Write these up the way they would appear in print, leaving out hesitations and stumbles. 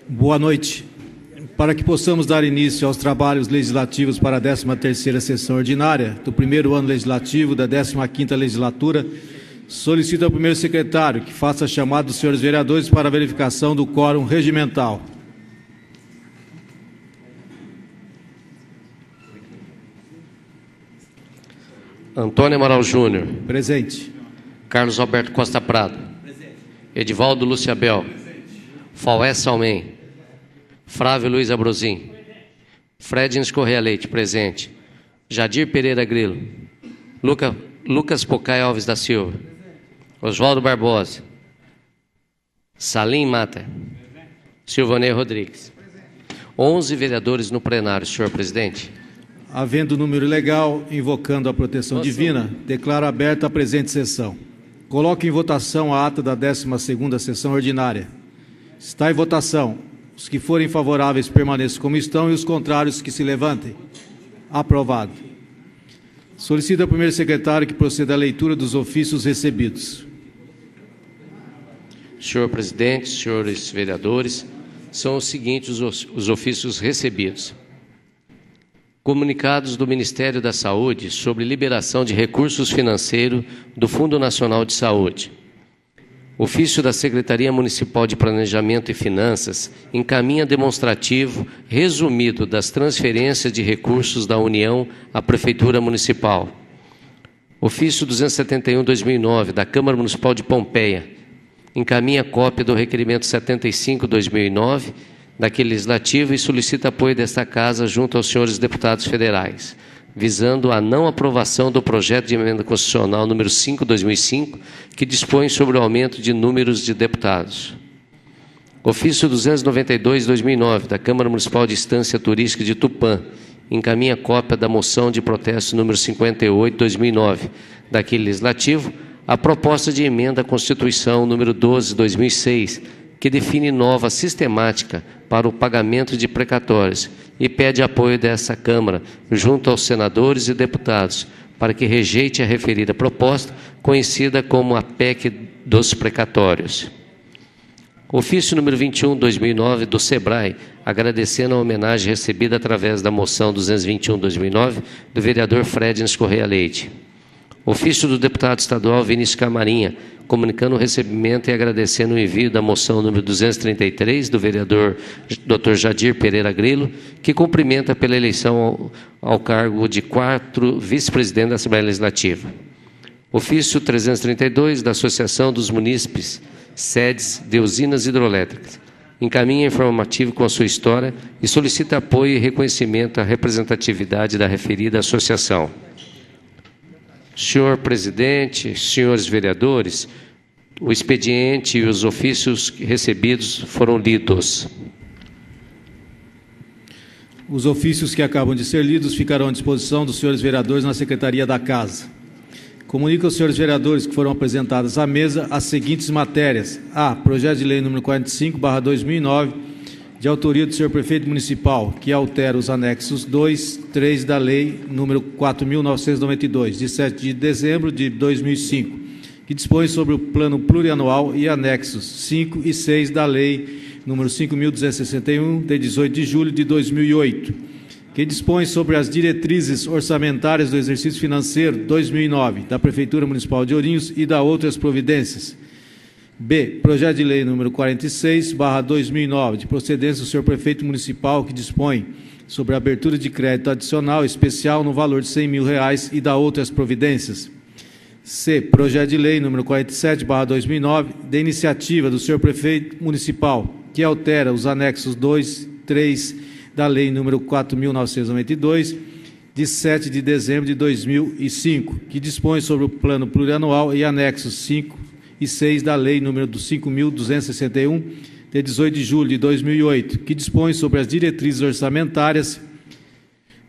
Boa noite. Para que possamos dar início aos trabalhos legislativos para a 13ª sessão ordinária do primeiro ano legislativo da 15ª legislatura, solicito ao primeiro secretário que faça a chamada dos senhores vereadores para a verificação do quórum regimental. Antônio Amaral Júnior. Presente. Carlos Alberto Costa Prado. Presente. Edivaldo Luciabel. Presente. Faué Salmem. Flávio Luiz Abrozin. Fredins Correia Leite. Presente. Jadir Pereira Grilo. Lucas Pocai Alves da Silva. Oswaldo Barbosa. Salim Mata. Silvanei Rodrigues. 11 vereadores no plenário, senhor presidente. Havendo número legal, invocando a proteção divina, declaro aberta a presente sessão. Coloco em votação a ata da 12ª sessão ordinária. Está em votação. Os que forem favoráveis permaneçam como estão e os contrários que se levantem. Aprovado. Solicito ao primeiro secretário que proceda à leitura dos ofícios recebidos. Senhor presidente, senhores vereadores, são os seguintes os ofícios recebidos. Comunicados do Ministério da Saúde sobre liberação de recursos financeiros do Fundo Nacional de Saúde. Ofício da Secretaria Municipal de Planejamento e Finanças encaminha demonstrativo resumido das transferências de recursos da União à Prefeitura Municipal. Ofício 271/2009 da Câmara Municipal de Pompeia encaminha cópia do requerimento 75/2009 daquele legislativo e solicita apoio desta Casa junto aos senhores deputados federais, visando a não aprovação do projeto de emenda constitucional número 5/2005, que dispõe sobre o aumento de números de deputados. Ofício 292/2009 da Câmara Municipal de Estância Turística de Tupã encaminha cópia da moção de protesto número 58/2009 daquele legislativo, a proposta de emenda à Constituição número 12/2006, que define nova sistemática para o pagamento de precatórios e pede apoio dessa Câmara, junto aos senadores e deputados, para que rejeite a referida proposta, conhecida como a PEC dos precatórios. Ofício número 21/2009 do SEBRAE, agradecendo a homenagem recebida através da moção 221/2009 do vereador Fredins Correia Leite. Ofício do deputado estadual Vinícius Camarinha, comunicando o recebimento e agradecendo o envio da moção número 233 do vereador Dr. Jadir Pereira Grilo, que cumprimenta pela eleição ao cargo de 4º vice-presidente da Assembleia Legislativa. Ofício 332 da Associação dos Munícipes, sedes de usinas hidroelétricas. Encaminha informativo com a sua história e solicita apoio e reconhecimento à representatividade da referida associação. Senhor presidente, senhores vereadores, o expediente e os ofícios recebidos foram lidos. Os ofícios que acabam de ser lidos ficarão à disposição dos senhores vereadores na Secretaria da Casa. Comunico aos senhores vereadores que foram apresentadas à mesa as seguintes matérias. A. Projeto de Lei número 45/2009, de autoria do senhor Prefeito Municipal, que altera os anexos 2, 3 da Lei número 4.992, de 7 de dezembro de 2005, que dispõe sobre o Plano Plurianual e anexos 5 e 6 da Lei número 5.261, de 18 de julho de 2008, que dispõe sobre as diretrizes orçamentárias do exercício financeiro 2009 da Prefeitura Municipal de Ourinhos e da outras providências. B. Projeto de Lei número 46/2009, de procedência do senhor Prefeito Municipal, que dispõe sobre a abertura de crédito adicional especial no valor de R$100.000 e da outras providências. C. Projeto de Lei número 47/2009, de iniciativa do senhor Prefeito Municipal, que altera os anexos 2, 3 da Lei número 4.992, de 7 de dezembro de 2005, que dispõe sobre o Plano Plurianual e anexos 5 e 6 da Lei número 5.261, de 18 de julho de 2008, que dispõe sobre as diretrizes orçamentárias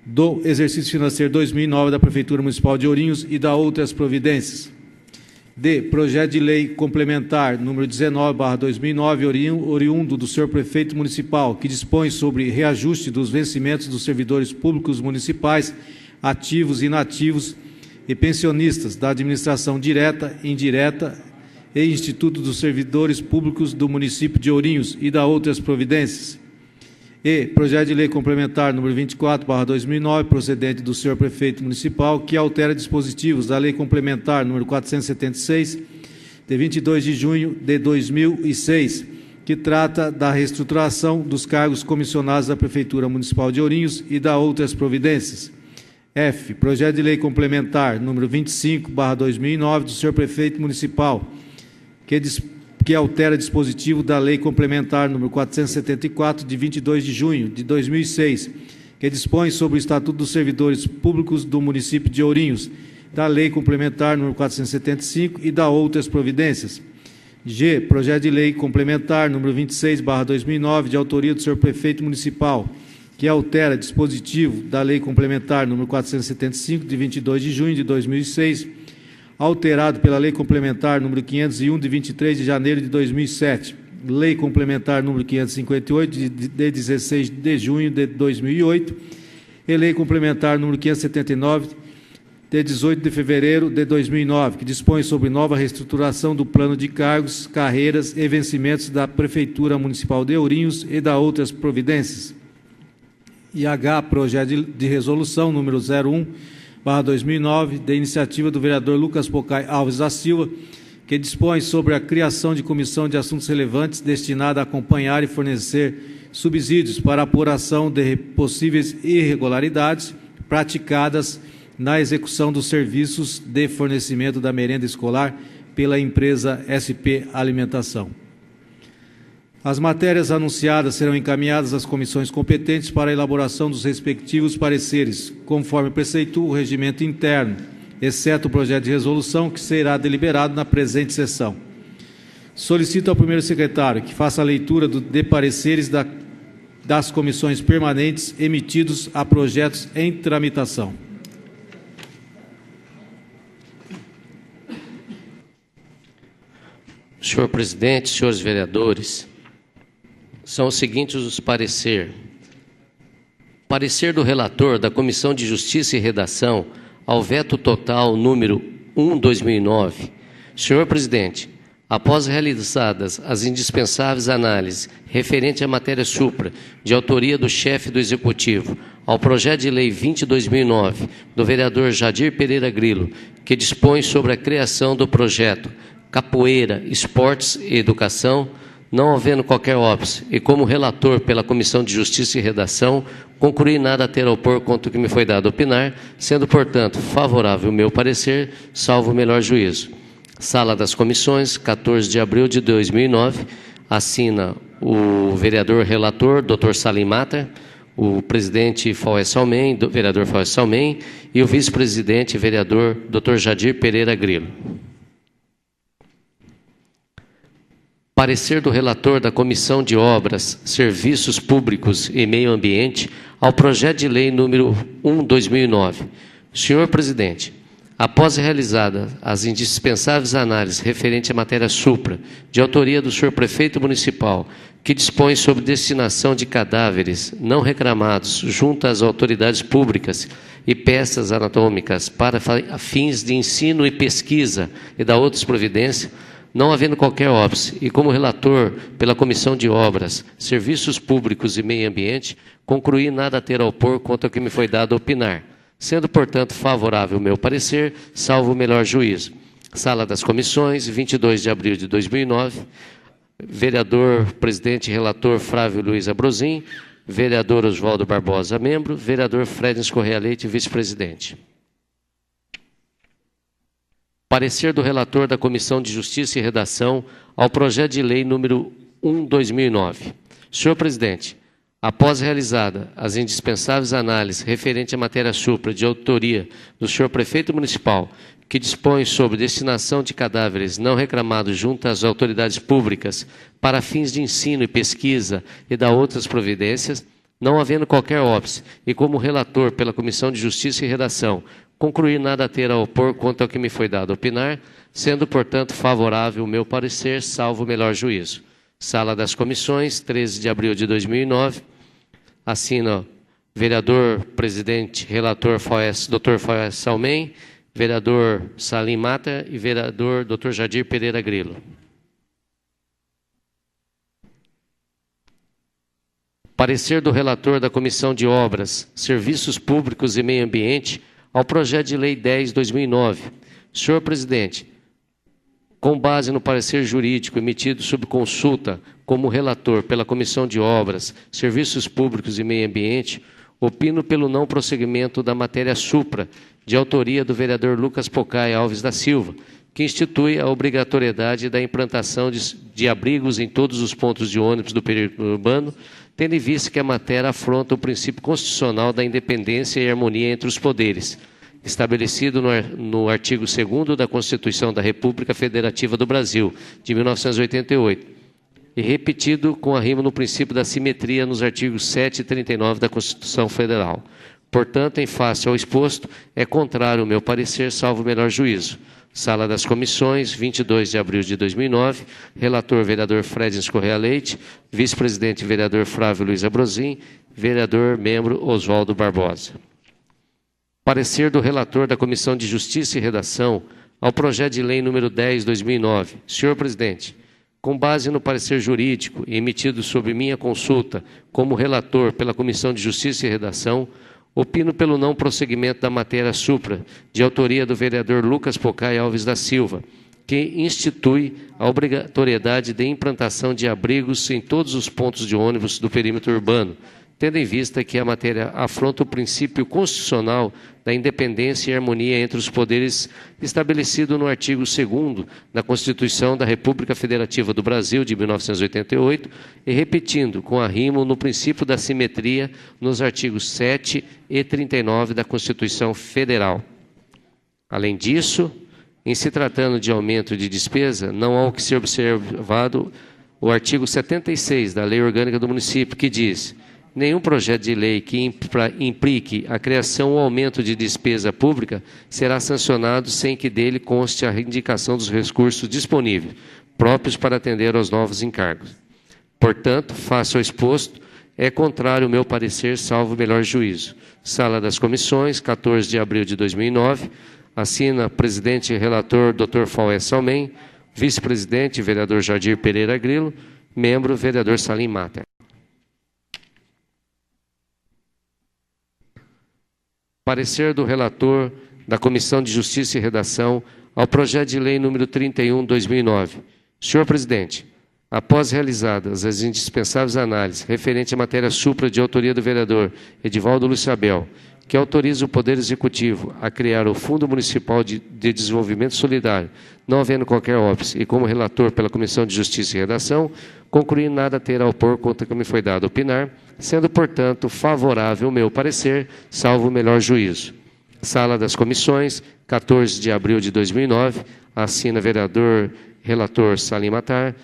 do exercício financeiro 2009 da Prefeitura Municipal de Ourinhos e da outras providências. D. Projeto de Lei Complementar número 19/2009, oriundo do senhor Prefeito Municipal, que dispõe sobre reajuste dos vencimentos dos servidores públicos municipais, ativos e inativos e pensionistas da administração direta, indireta e Instituto dos Servidores Públicos do município de Ourinhos e da outras providências. E projeto de lei complementar número 24/2009, procedente do senhor prefeito municipal, que altera dispositivos da lei complementar número 476, de 22 de junho de 2006, que trata da reestruturação dos cargos comissionados da Prefeitura Municipal de Ourinhos e da outras providências. F. Projeto de lei complementar número 25/2009, do senhor prefeito municipal, que altera dispositivo da lei complementar número 474, de 22 de junho de 2006, que dispõe sobre o Estatuto dos Servidores Públicos do município de Ourinhos, da lei complementar número 475 e da outras providências. G. Projeto de lei complementar número 26/2009, de autoria do senhor prefeito municipal, que altera dispositivo da lei complementar número 475, de 22 de junho de 2006, alterado pela lei complementar número 501, de 23 de janeiro de 2007, lei complementar número 558, de 16 de junho de 2008, e lei complementar número 579, de 18 de fevereiro de 2009, que dispõe sobre nova reestruturação do plano de cargos, carreiras e vencimentos da Prefeitura Municipal de Ourinhos e da outras providências. E H. Projeto de resolução número 01/2009, de iniciativa do vereador Lucas Pocai Alves da Silva, que dispõe sobre a criação de comissão de assuntos relevantes destinada a acompanhar e fornecer subsídios para a apuração de possíveis irregularidades praticadas na execução dos serviços de fornecimento da merenda escolar pela empresa SP Alimentação. As matérias anunciadas serão encaminhadas às comissões competentes para a elaboração dos respectivos pareceres, conforme preceitua o regimento interno, exceto o projeto de resolução, que será deliberado na presente sessão. Solicito ao primeiro secretário que faça a leitura de pareceres das comissões permanentes emitidos a projetos em tramitação. Senhor presidente, senhores vereadores, são os seguintes os parecer. Parecer do relator da Comissão de Justiça e Redação ao veto total número 1/2009. Senhor presidente, após realizadas as indispensáveis análises referente à matéria supra, de autoria do chefe do Executivo, ao projeto de lei 20/2009, do vereador Jadir Pereira Grilo, que dispõe sobre a criação do projeto Capoeira, Esportes e Educação, não havendo qualquer óbice, e como relator pela Comissão de Justiça e Redação, concluí nada a ter a opor contra o que me foi dado a opinar, sendo, portanto, favorável o meu parecer, salvo o melhor juízo. Sala das Comissões, 14 de abril de 2009, assina o vereador relator, Dr. Salim Matar, o presidente Faués Salmen, vereador Faués Salmen, e o vice-presidente, vereador Dr. Jadir Pereira Grilo. Parecer do relator da Comissão de Obras, Serviços Públicos e Meio Ambiente ao projeto de lei número 1/2009. Senhor presidente, após realizadas as indispensáveis análises referentes à matéria supra, de autoria do senhor prefeito municipal, que dispõe sobre destinação de cadáveres não reclamados junto às autoridades públicas e peças anatômicas para fins de ensino e pesquisa e da outras providências, não havendo qualquer óbice, e como relator pela Comissão de Obras, Serviços Públicos e Meio Ambiente, concluí nada a ter a opor contra o que me foi dado a opinar, sendo, portanto, favorável o meu parecer, salvo o melhor juízo. Sala das Comissões, 22 de abril de 2009, vereador, presidente e relator Flávio Luiz Abrozin, vereador Oswaldo Barbosa, membro, vereador Fredens Correia Leite, vice-presidente. Parecer do relator da Comissão de Justiça e Redação ao projeto de lei número 1/2009. Senhor presidente, após realizada as indispensáveis análises referentes à matéria supra de autoria do senhor prefeito municipal, que dispõe sobre destinação de cadáveres não reclamados junto às autoridades públicas para fins de ensino e pesquisa e da outras providências, não havendo qualquer óbice, e como relator pela Comissão de Justiça e Redação, concluir nada a ter a opor quanto ao que me foi dado a opinar, sendo, portanto, favorável o meu parecer, salvo o melhor juízo. Sala das Comissões, 13 de abril de 2009, assina vereador, presidente, relator Dr. Faués Salmen, vereador Salim Mata e vereador Dr. Jadir Pereira Grilo. Parecer do relator da Comissão de Obras, Serviços Públicos e Meio Ambiente ao projeto de lei 10/2009. Senhor presidente, com base no parecer jurídico emitido sob consulta como relator pela Comissão de Obras, Serviços Públicos e Meio Ambiente, opino pelo não prosseguimento da matéria supra, de autoria do vereador Lucas Pocai Alves da Silva, que institui a obrigatoriedade da implantação de abrigos em todos os pontos de ônibus do perímetro urbano, tendo em vista que a matéria afronta o princípio constitucional da independência e harmonia entre os poderes, estabelecido no artigo 2º da Constituição da República Federativa do Brasil, de 1988, e repetido com arrimo no princípio da simetria nos artigos 7 e 39 da Constituição Federal. Portanto, em face ao exposto, é contrário o meu parecer, salvo o melhor juízo. Sala das Comissões, 22 de abril de 2009, relator vereador Fredens Correia Leite, vice-presidente vereador Flávio Luiz Abrozin, vereador membro Oswaldo Barbosa. Parecer do relator da Comissão de Justiça e Redação ao projeto de lei número 10/2009. Senhor presidente, com base no parecer jurídico emitido sob minha consulta como relator pela Comissão de Justiça e Redação, opino pelo não prosseguimento da matéria supra, de autoria do vereador Lucas Pocai Alves da Silva, que institui a obrigatoriedade de implantação de abrigos em todos os pontos de ônibus do perímetro urbano, tendo em vista que a matéria afronta o princípio constitucional da independência e harmonia entre os poderes estabelecido no artigo 2º da Constituição da República Federativa do Brasil, de 1988, e repetindo com arrimo no princípio da simetria nos artigos 7 e 39 da Constituição Federal. Além disso, em se tratando de aumento de despesa, não há o que ser observado o artigo 76 da Lei Orgânica do Município, que diz: nenhum projeto de lei que implique a criação ou aumento de despesa pública será sancionado sem que dele conste a indicação dos recursos disponíveis, próprios para atender aos novos encargos. Portanto, face ao exposto, é contrário o meu parecer, salvo o melhor juízo. Sala das Comissões, 14 de abril de 2009, assina presidente e relator Dr. Faué Salmen, vice-presidente vereador Jadir Pereira Grilo, membro vereador Salim Mata. Parecer do relator da Comissão de Justiça e Redação ao projeto de lei número 31/2009. Senhor presidente, após realizadas as indispensáveis análises referente à matéria supra de autoria do vereador Edivaldo Lúcio Abel, que autoriza o Poder Executivo a criar o Fundo Municipal de Desenvolvimento Solidário, não havendo qualquer óbice, e como relator pela Comissão de Justiça e Redação, concluí nada ter a opor contra que me foi dado opinar, sendo, portanto, favorável o meu parecer, salvo o melhor juízo. Sala das Comissões, 14 de abril de 2009, assina vereador relator Salim Matar,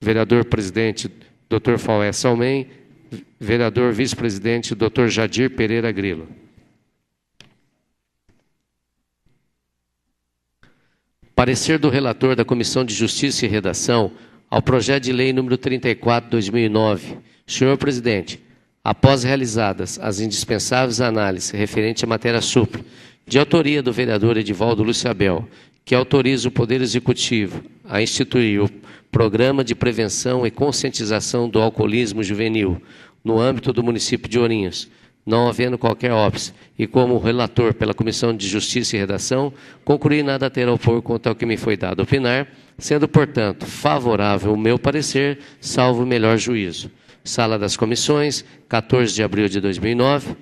vereador presidente Dr. Faué Salmen, vereador vice-presidente Dr. Jadir Pereira Grilo. Parecer do relator da Comissão de Justiça e Redação ao projeto de lei número 34/2009. Senhor presidente, após realizadas as indispensáveis análises referentes à matéria supra, de autoria do vereador Edivaldo Lúcio Abel, que autoriza o Poder Executivo a instituir o Programa de Prevenção e Conscientização do Alcoolismo Juvenil no âmbito do município de Ourinhos, não havendo qualquer óbice, e como relator pela Comissão de Justiça e Redação, concluí nada a ter a opor quanto ao que me foi dado opinar, sendo, portanto, favorável o meu parecer, salvo o melhor juízo. Sala das Comissões, 14 de abril de 2009,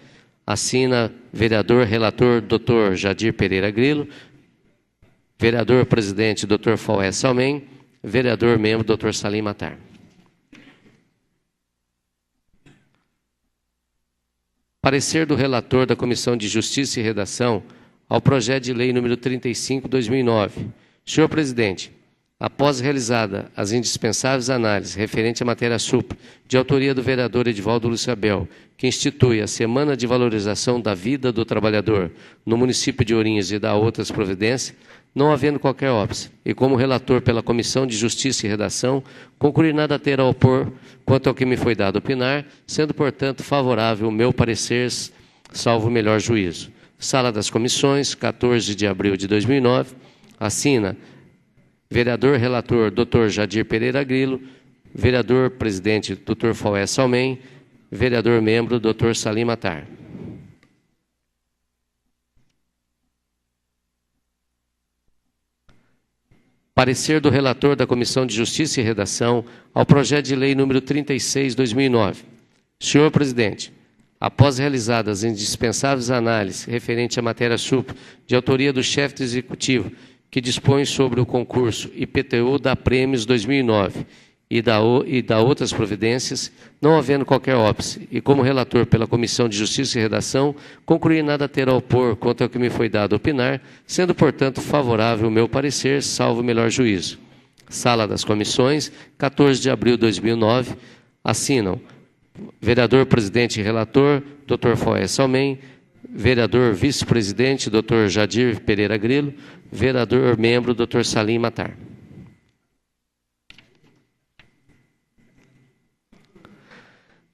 assina vereador relator Dr. Jadir Pereira Grilo, vereador presidente Dr. Faué Salmen, vereador membro Dr. Salim Matar. Parecer do relator da Comissão de Justiça e Redação ao projeto de lei número 35/2009. Senhor presidente, após realizada as indispensáveis análises referente à matéria supra, de autoria do vereador Edivaldo Lúcio Abel, que institui a Semana de Valorização da Vida do Trabalhador no município de Ourinhos e dá outras providências, não havendo qualquer óbice, e como relator pela Comissão de Justiça e Redação, concluí nada a ter a opor quanto ao que me foi dado opinar, sendo, portanto, favorável o meu parecer, salvo o melhor juízo. Sala das Comissões, 14 de abril de 2009. Assina vereador relator Dr. Jadir Pereira Grilo, vereador presidente Dr. Faué Salmem, vereador membro Dr. Salim Matar. Parecer do relator da Comissão de Justiça e Redação ao projeto de lei número 36/2009. Senhor presidente, após realizadas indispensáveis análises referentes à matéria supra de autoria do chefe do Executivo, que dispõe sobre o concurso IPTU da Prêmios 2009 e da outras providências, não havendo qualquer óbice, e como relator pela Comissão de Justiça e Redação, concluí nada a ter a opor quanto ao que me foi dado opinar, sendo, portanto, favorável o meu parecer, salvo o melhor juízo. Sala das Comissões, 14 de abril de 2009, assinam vereador presidente e relator, Dr. Faué Salmem, vereador vice-presidente, Dr. Jadir Pereira Grilo, vereador membro, Dr. Salim Matar.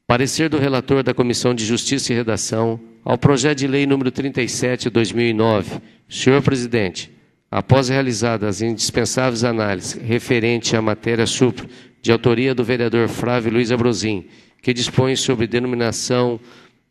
Parecer do relator da Comissão de Justiça e Redação ao projeto de lei número 37/2009. Senhor presidente, após realizadas as indispensáveis análises referente à matéria supra de autoria do vereador Flávio Luiz Abrozin, que dispõe sobre denominação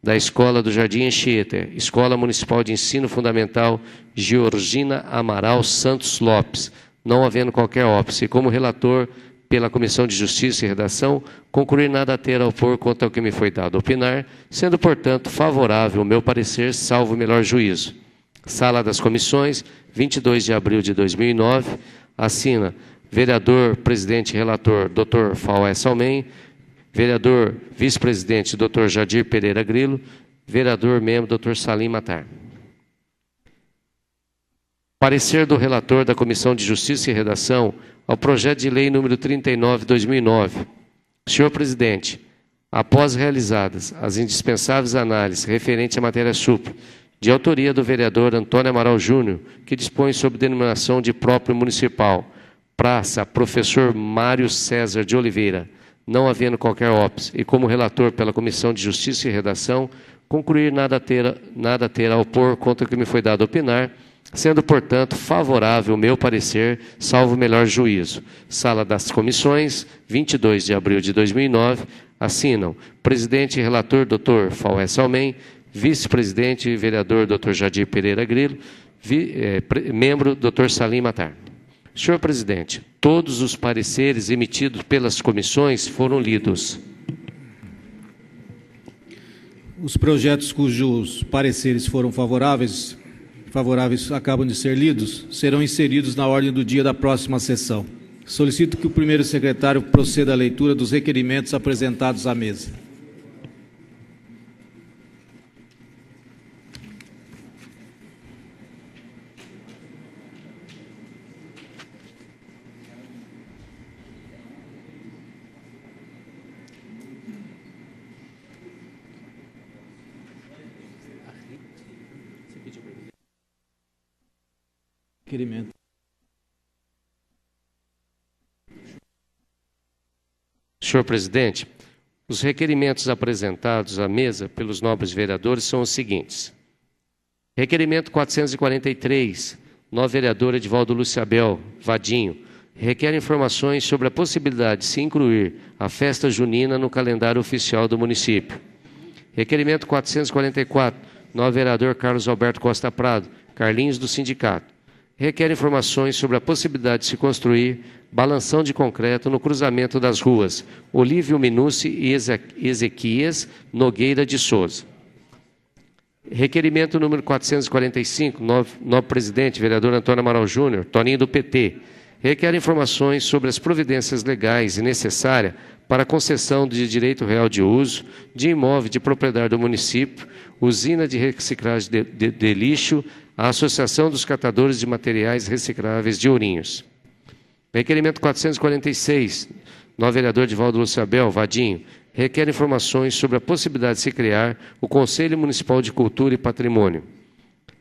da Escola do Jardim Anchieta, Escola Municipal de Ensino Fundamental Georgina Amaral Santos Lopes, não havendo qualquer óbice, como relator pela Comissão de Justiça e Redação, concluir nada a ter a opor quanto ao que me foi dado opinar, sendo, portanto, favorável o meu parecer, salvo o melhor juízo. Sala das Comissões, 22 de abril de 2009, assina vereador presidente e relator Dr. Faué Salmem, vereador vice-presidente Dr. Jadir Pereira Grilo, vereador membro Dr. Salim Matar. Parecer do relator da Comissão de Justiça e Redação ao projeto de lei número 39/2009. Senhor presidente, após realizadas as indispensáveis análises referentes à matéria supra, de autoria do vereador Antônio Amaral Júnior, que dispõe sob denominação de próprio municipal, Praça Professor Mário César de Oliveira, não havendo qualquer óbice, e como relator pela Comissão de Justiça e Redação, concluir nada a ter a opor contra o que me foi dado opinar, sendo, portanto, favorável o meu parecer, salvo o melhor juízo. Sala das Comissões, 22 de abril de 2009, assinam presidente e relator Dr. Faué Salmem, vice-presidente e vereador Dr. Jadir Pereira Grilo, membro Dr. Salim Matar. Senhor presidente, todos os pareceres emitidos pelas comissões foram lidos. Os projetos cujos pareceres foram favoráveis acabam de ser lidos, serão inseridos na ordem do dia da próxima sessão. Solicito que o primeiro secretário proceda à leitura dos requerimentos apresentados à mesa. Requerimento. Senhor presidente, os requerimentos apresentados à mesa pelos nobres vereadores são os seguintes. Requerimento 443, nova vereadora Edivaldo Luciabel Vadinho, requer informações sobre a possibilidade de se incluir a festa junina no calendário oficial do município. Requerimento 444, nova vereador Carlos Alberto Costa Prado, Carlinhos do Sindicato, requer informações sobre a possibilidade de se construir balanção de concreto no cruzamento das ruas Olívio Minucci e Ezequias Nogueira de Souza. Requerimento número 445, novo presidente, vereador Antônio Amaral Júnior, Toninho do PT, requer informações sobre as providências legais e necessárias para a concessão de direito real de uso de imóvel de propriedade do município, usina de reciclagem de lixo, a Associação dos Catadores de Materiais Recicláveis de Ourinhos. Requerimento 446, novo vereador Edivaldo Luciabel Vadinho, requer informações sobre a possibilidade de se criar o Conselho Municipal de Cultura e Patrimônio.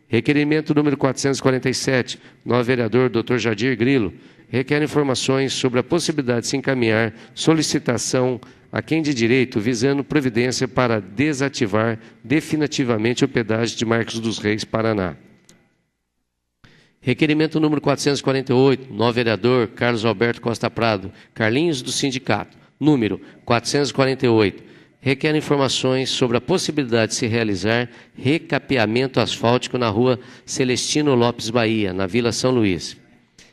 Requerimento número 447, novo vereador Dr. Jadir Grilo, requer informações sobre a possibilidade de se encaminhar solicitação a quem de direito visando providência para desativar definitivamente o pedágio de Marcos dos Reis, Paraná. Requerimento número 448, novo vereador Carlos Alberto Costa Prado, Carlinhos do Sindicato, número 448, requer informações sobre a possibilidade de se realizar recapeamento asfáltico na rua Celestino Lopes Bahia, na Vila São Luís.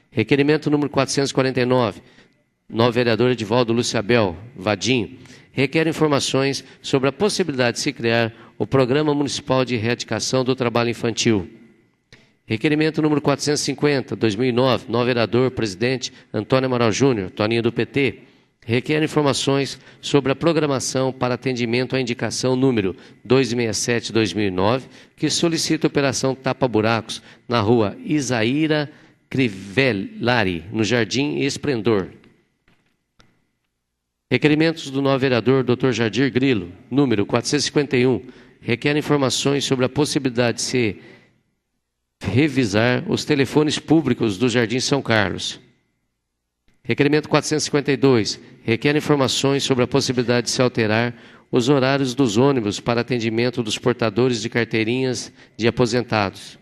Requerimento número 449, novo vereador Edivaldo Luciabel, Vadinho, requer informações sobre a possibilidade de se criar o Programa Municipal de Erradicação do Trabalho Infantil. Requerimento número 450, 2009, novo vereador presidente Antônio Amaral Júnior, Toninho do PT, requer informações sobre a programação para atendimento à indicação número 267-2009, que solicita a operação tapa-buracos na rua Isaíra Crivellari, no Jardim Esplendor. Requerimentos do novo vereador Dr. Jadir Grilo, número 451, requer informações sobre a possibilidade de se revisar os telefones públicos do Jardim São Carlos. Requerimento 452, requer informações sobre a possibilidade de se alterar os horários dos ônibus para atendimento dos portadores de carteirinhas de aposentados.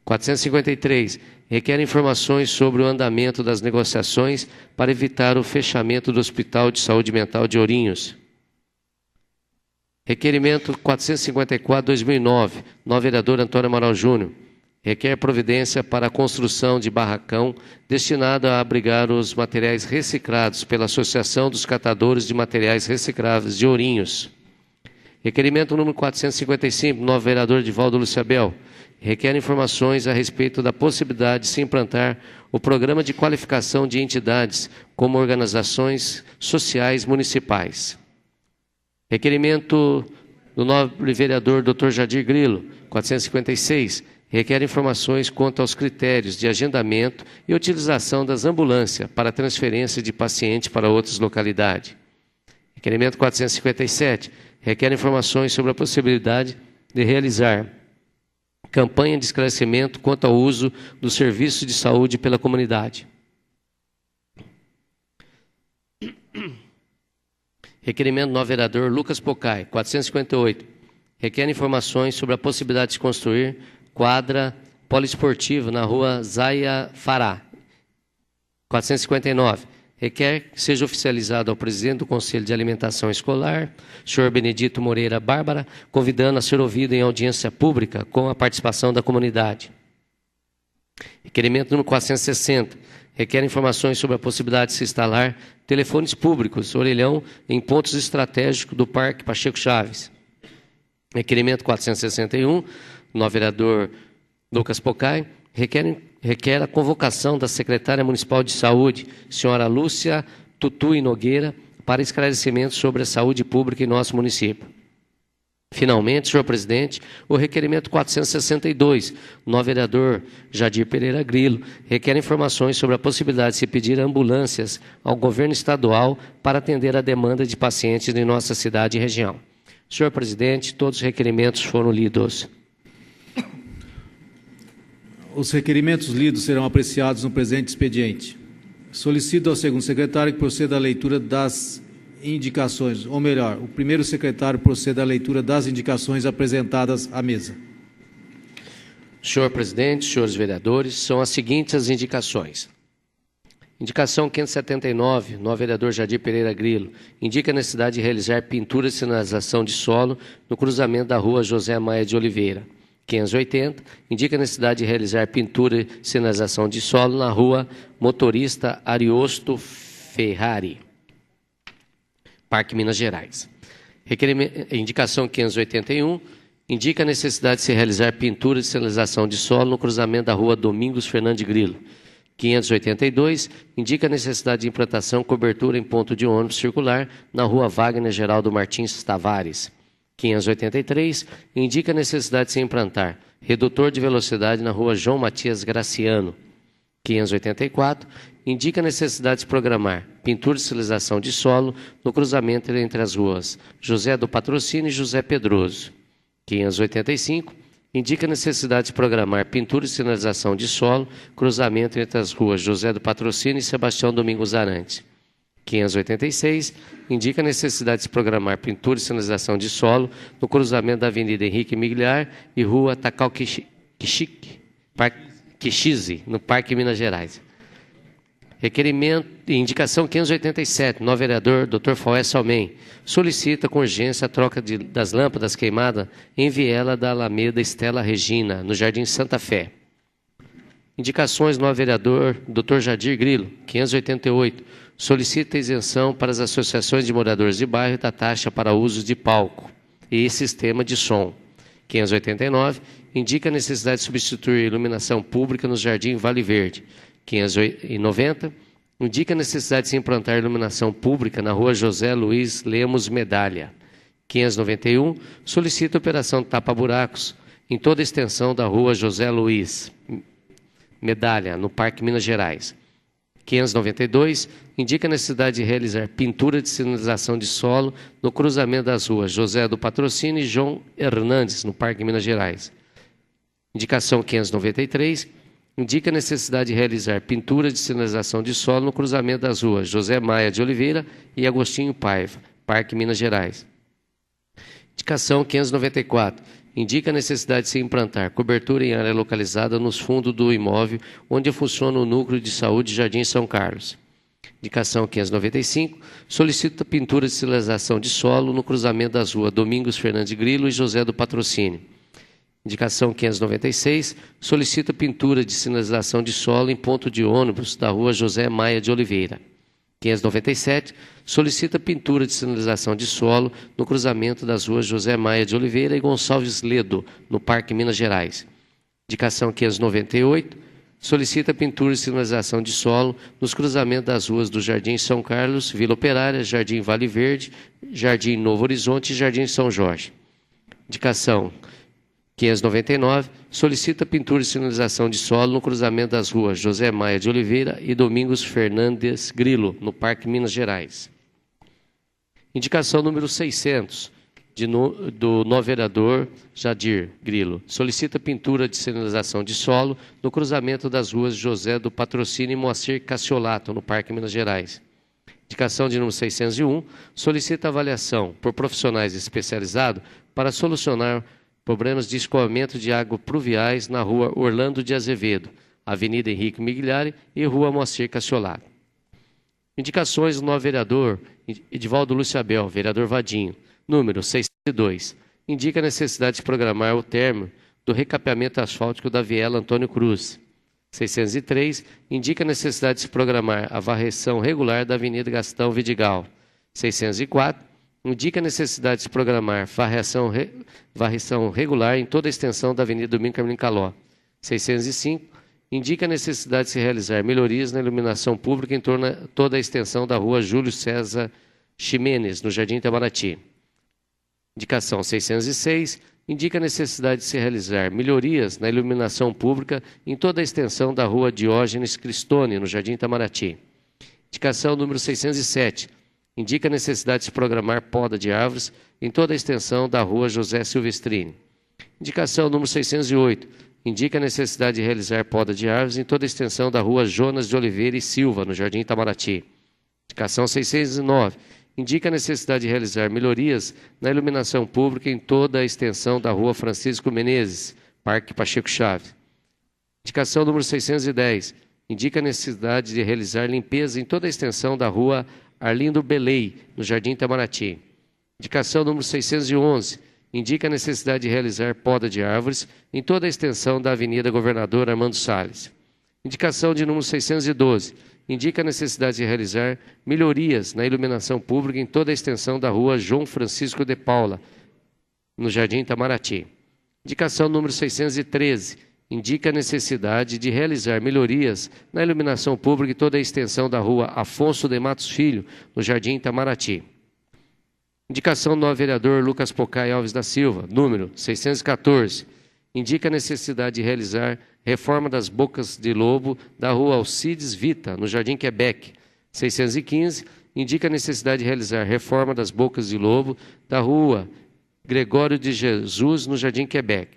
453, requer informações sobre o andamento das negociações para evitar o fechamento do Hospital de Saúde Mental de Ourinhos. Requerimento 454-2009, novo vereador Antônio Amaral Júnior, requer providência para a construção de barracão destinado a abrigar os materiais reciclados pela Associação dos Catadores de Materiais Recicláveis de Ourinhos. Requerimento número 455, novo vereador Edivaldo Luciabel, requer informações a respeito da possibilidade de se implantar o programa de qualificação de entidades como organizações sociais municipais. Requerimento do nobre vereador Dr. Jadir Grilo, 456, requer informações quanto aos critérios de agendamento e utilização das ambulâncias para transferência de pacientes para outras localidades. Requerimento 457, requer informações sobre a possibilidade de realizar campanha de esclarecimento quanto ao uso do serviço de saúde pela comunidade. Requerimento do novo vereador Lucas Pocai, 458, requer informações sobre a possibilidade de construir quadra poliesportiva na rua Zaia Fará. 459. Requer que seja oficializado ao presidente do Conselho de Alimentação Escolar, senhor Benedito Moreira Bárbara, convidando a ser ouvido em audiência pública com a participação da comunidade. Requerimento número 460. Requer informações sobre a possibilidade de se instalar telefones públicos, orelhão, em pontos estratégicos do Parque Pacheco Chaves. Requerimento 461. Novo vereador Lucas Pocai, requer a convocação da secretária municipal de saúde, senhora Lúcia Tutui Nogueira, para esclarecimento sobre a saúde pública em nosso município. Finalmente, senhor presidente, o requerimento 462, novo vereador Jadir Pereira Grilo, requer informações sobre a possibilidade de se pedir ambulâncias ao governo estadual para atender a demanda de pacientes em nossa cidade e região. Senhor presidente, todos os requerimentos foram lidos. Os requerimentos lidos serão apreciados no presente expediente. Solicito ao segundo secretário que proceda à leitura das indicações, ou melhor, o primeiro secretário proceda à leitura das indicações apresentadas à mesa. Senhor presidente, senhores vereadores, são as seguintes as indicações. Indicação 579, novo vereador Jadir Pereira Grilo, indica a necessidade de realizar pintura e sinalização de solo no cruzamento da rua José Maia de Oliveira. 580, indica a necessidade de realizar pintura e sinalização de solo na rua Motorista Ariosto Ferrari, Parque Minas Gerais. Indicação 581, indica a necessidade de se realizar pintura e sinalização de solo no cruzamento da rua Domingos Fernandes Grilo. 582, indica a necessidade de implantação cobertura em ponto de ônibus circular na rua Wagner Geraldo Martins Tavares. 583, indica a necessidade de se implantar redutor de velocidade na rua João Matias Graciano. 584, indica a necessidade de se programar pintura e sinalização de solo no cruzamento entre as ruas José do Patrocínio e José Pedroso. 585, indica a necessidade de programar pintura e sinalização de solo, cruzamento entre as ruas José do Patrocínio e Sebastião Domingos Arantes. 586, indica a necessidade de programar pintura e sinalização de solo no cruzamento da Avenida Henrique Migliar e Rua Takao Kishize, no Parque Minas Gerais. Requerimento, indicação 587, novo vereador Dr. Faué Salmen, solicita com urgência a troca das lâmpadas queimadas em viela da Alameda Estela Regina, no Jardim Santa Fé. Indicações, novo vereador Dr. Jadir Grilo, 588, solicita isenção para as associações de moradores de bairro da taxa para uso de palco e sistema de som. 589, indica a necessidade de substituir a iluminação pública no Jardim Vale Verde. 590, indica a necessidade de se implantar iluminação pública na Rua José Luiz Lemos Medalha. 591, solicita a operação tapa-buracos em toda a extensão da Rua José Luiz Medalha, no Parque Minas Gerais. 592, indica a necessidade de realizar pintura de sinalização de solo no cruzamento das ruas José do Patrocínio e João Hernandes, no Parque Minas Gerais. Indicação 593, indica a necessidade de realizar pintura de sinalização de solo no cruzamento das ruas José Maia de Oliveira e Agostinho Paiva, Parque Minas Gerais. Indicação 594, indica a necessidade de se implantar cobertura em área localizada nos fundos do imóvel onde funciona o Núcleo de Saúde Jardim São Carlos. Indicação 595, solicita pintura de sinalização de solo no cruzamento das ruas Domingos Fernandes Grilo e José do Patrocínio. Indicação 596, solicita pintura de sinalização de solo em ponto de ônibus da Rua José Maia de Oliveira. 597, solicita pintura de sinalização de solo no cruzamento das ruas José Maia de Oliveira e Gonçalves Ledo, no Parque Minas Gerais. Indicação 598, solicita pintura de sinalização de solo nos cruzamentos das ruas do Jardim São Carlos, Vila Operária, Jardim Vale Verde, Jardim Novo Horizonte e Jardim São Jorge. Indicação 599, solicita pintura e sinalização de solo no cruzamento das ruas José Maia de Oliveira e Domingos Fernandes Grilo, no Parque Minas Gerais. Indicação número 600, do novo vereador Jadir Grilo. Solicita pintura de sinalização de solo no cruzamento das ruas José do Patrocínio e Moacir Cassiolato, no Parque Minas Gerais. Indicação de número 601, solicita avaliação por profissionais especializados para solucionar problemas de escoamento de água pluviais na Rua Orlando de Azevedo, Avenida Henrique Migliari e Rua Moacir Cassiolato. Indicações do novo vereador Edivaldo Lúcio Abel, vereador Vadinho, número 602. Indica a necessidade de programar o término do recapeamento asfáltico da Viela Antônio Cruz. 603. Indica a necessidade de se programar a varreção regular da Avenida Gastão Vidigal. 604. Indica a necessidade de se programar varreção regular em toda a extensão da Avenida Domingo Carmelino Caló. 605. Indica a necessidade de se realizar melhorias na iluminação pública em torno de toda a extensão da Rua Júlio César Ximenes, no Jardim Itamaraty. Indicação 606. Indica a necessidade de se realizar melhorias na iluminação pública em toda a extensão da Rua Diógenes Cristone, no Jardim Itamaraty. Indicação número 607. Indica a necessidade de se programar poda de árvores em toda a extensão da Rua José Silvestrini. Indicação número 608. Indica a necessidade de realizar poda de árvores em toda a extensão da Rua Jonas de Oliveira e Silva, no Jardim Itamaraty. Indicação 609. Indica a necessidade de realizar melhorias na iluminação pública em toda a extensão da Rua Francisco Menezes, Parque Pacheco Chaves. Indicação número 610. Indica a necessidade de realizar limpeza em toda a extensão da Rua Arlindo Belei, no Jardim Itamaraty. Indicação número 611. Indica a necessidade de realizar poda de árvores em toda a extensão da Avenida Governador Armando Salles. Indicação de número 612. Indica a necessidade de realizar melhorias na iluminação pública em toda a extensão da Rua João Francisco de Paula, no Jardim Itamaraty. Indicação número 613. Indica a necessidade de realizar melhorias na iluminação pública em toda a extensão da Rua Afonso de Matos Filho, no Jardim Itamaraty. Indicação do novo vereador Lucas Pocai Alves da Silva, número 614. Indica a necessidade de realizar reforma das bocas de lobo da Rua Alcides Vita, no Jardim Quebec. 615. Indica a necessidade de realizar reforma das bocas de lobo da Rua Gregório de Jesus, no Jardim Quebec.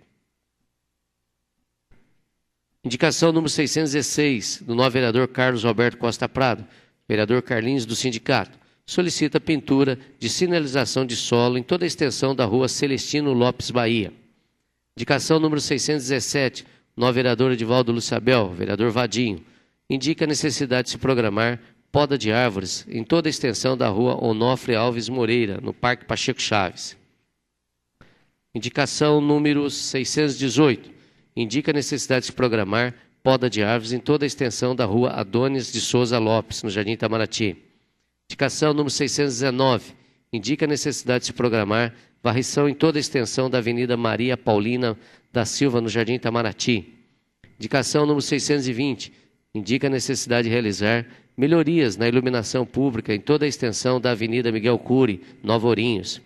Indicação número 616, do novo vereador Carlos Roberto Costa Prado, vereador Carlinhos do Sindicato. Solicita pintura de sinalização de solo em toda a extensão da rua Celestino Lopes Bahia. Indicação número 617, novo vereador Edivaldo Luciabel, vereador Vadinho. Indica a necessidade de se programar poda de árvores em toda a extensão da rua Onofre Alves Moreira, no Parque Pacheco Chaves. Indicação número 618. Indica a necessidade de se programar poda de árvores em toda a extensão da rua Adonis de Souza Lopes, no Jardim Itamaraty. Indicação número 619. Indica a necessidade de se programar varrição em toda a extensão da Avenida Maria Paulina da Silva, no Jardim Itamaraty. Indicação número 620. Indica a necessidade de realizar melhorias na iluminação pública em toda a extensão da Avenida Miguel Cury, Nova Ourinhos.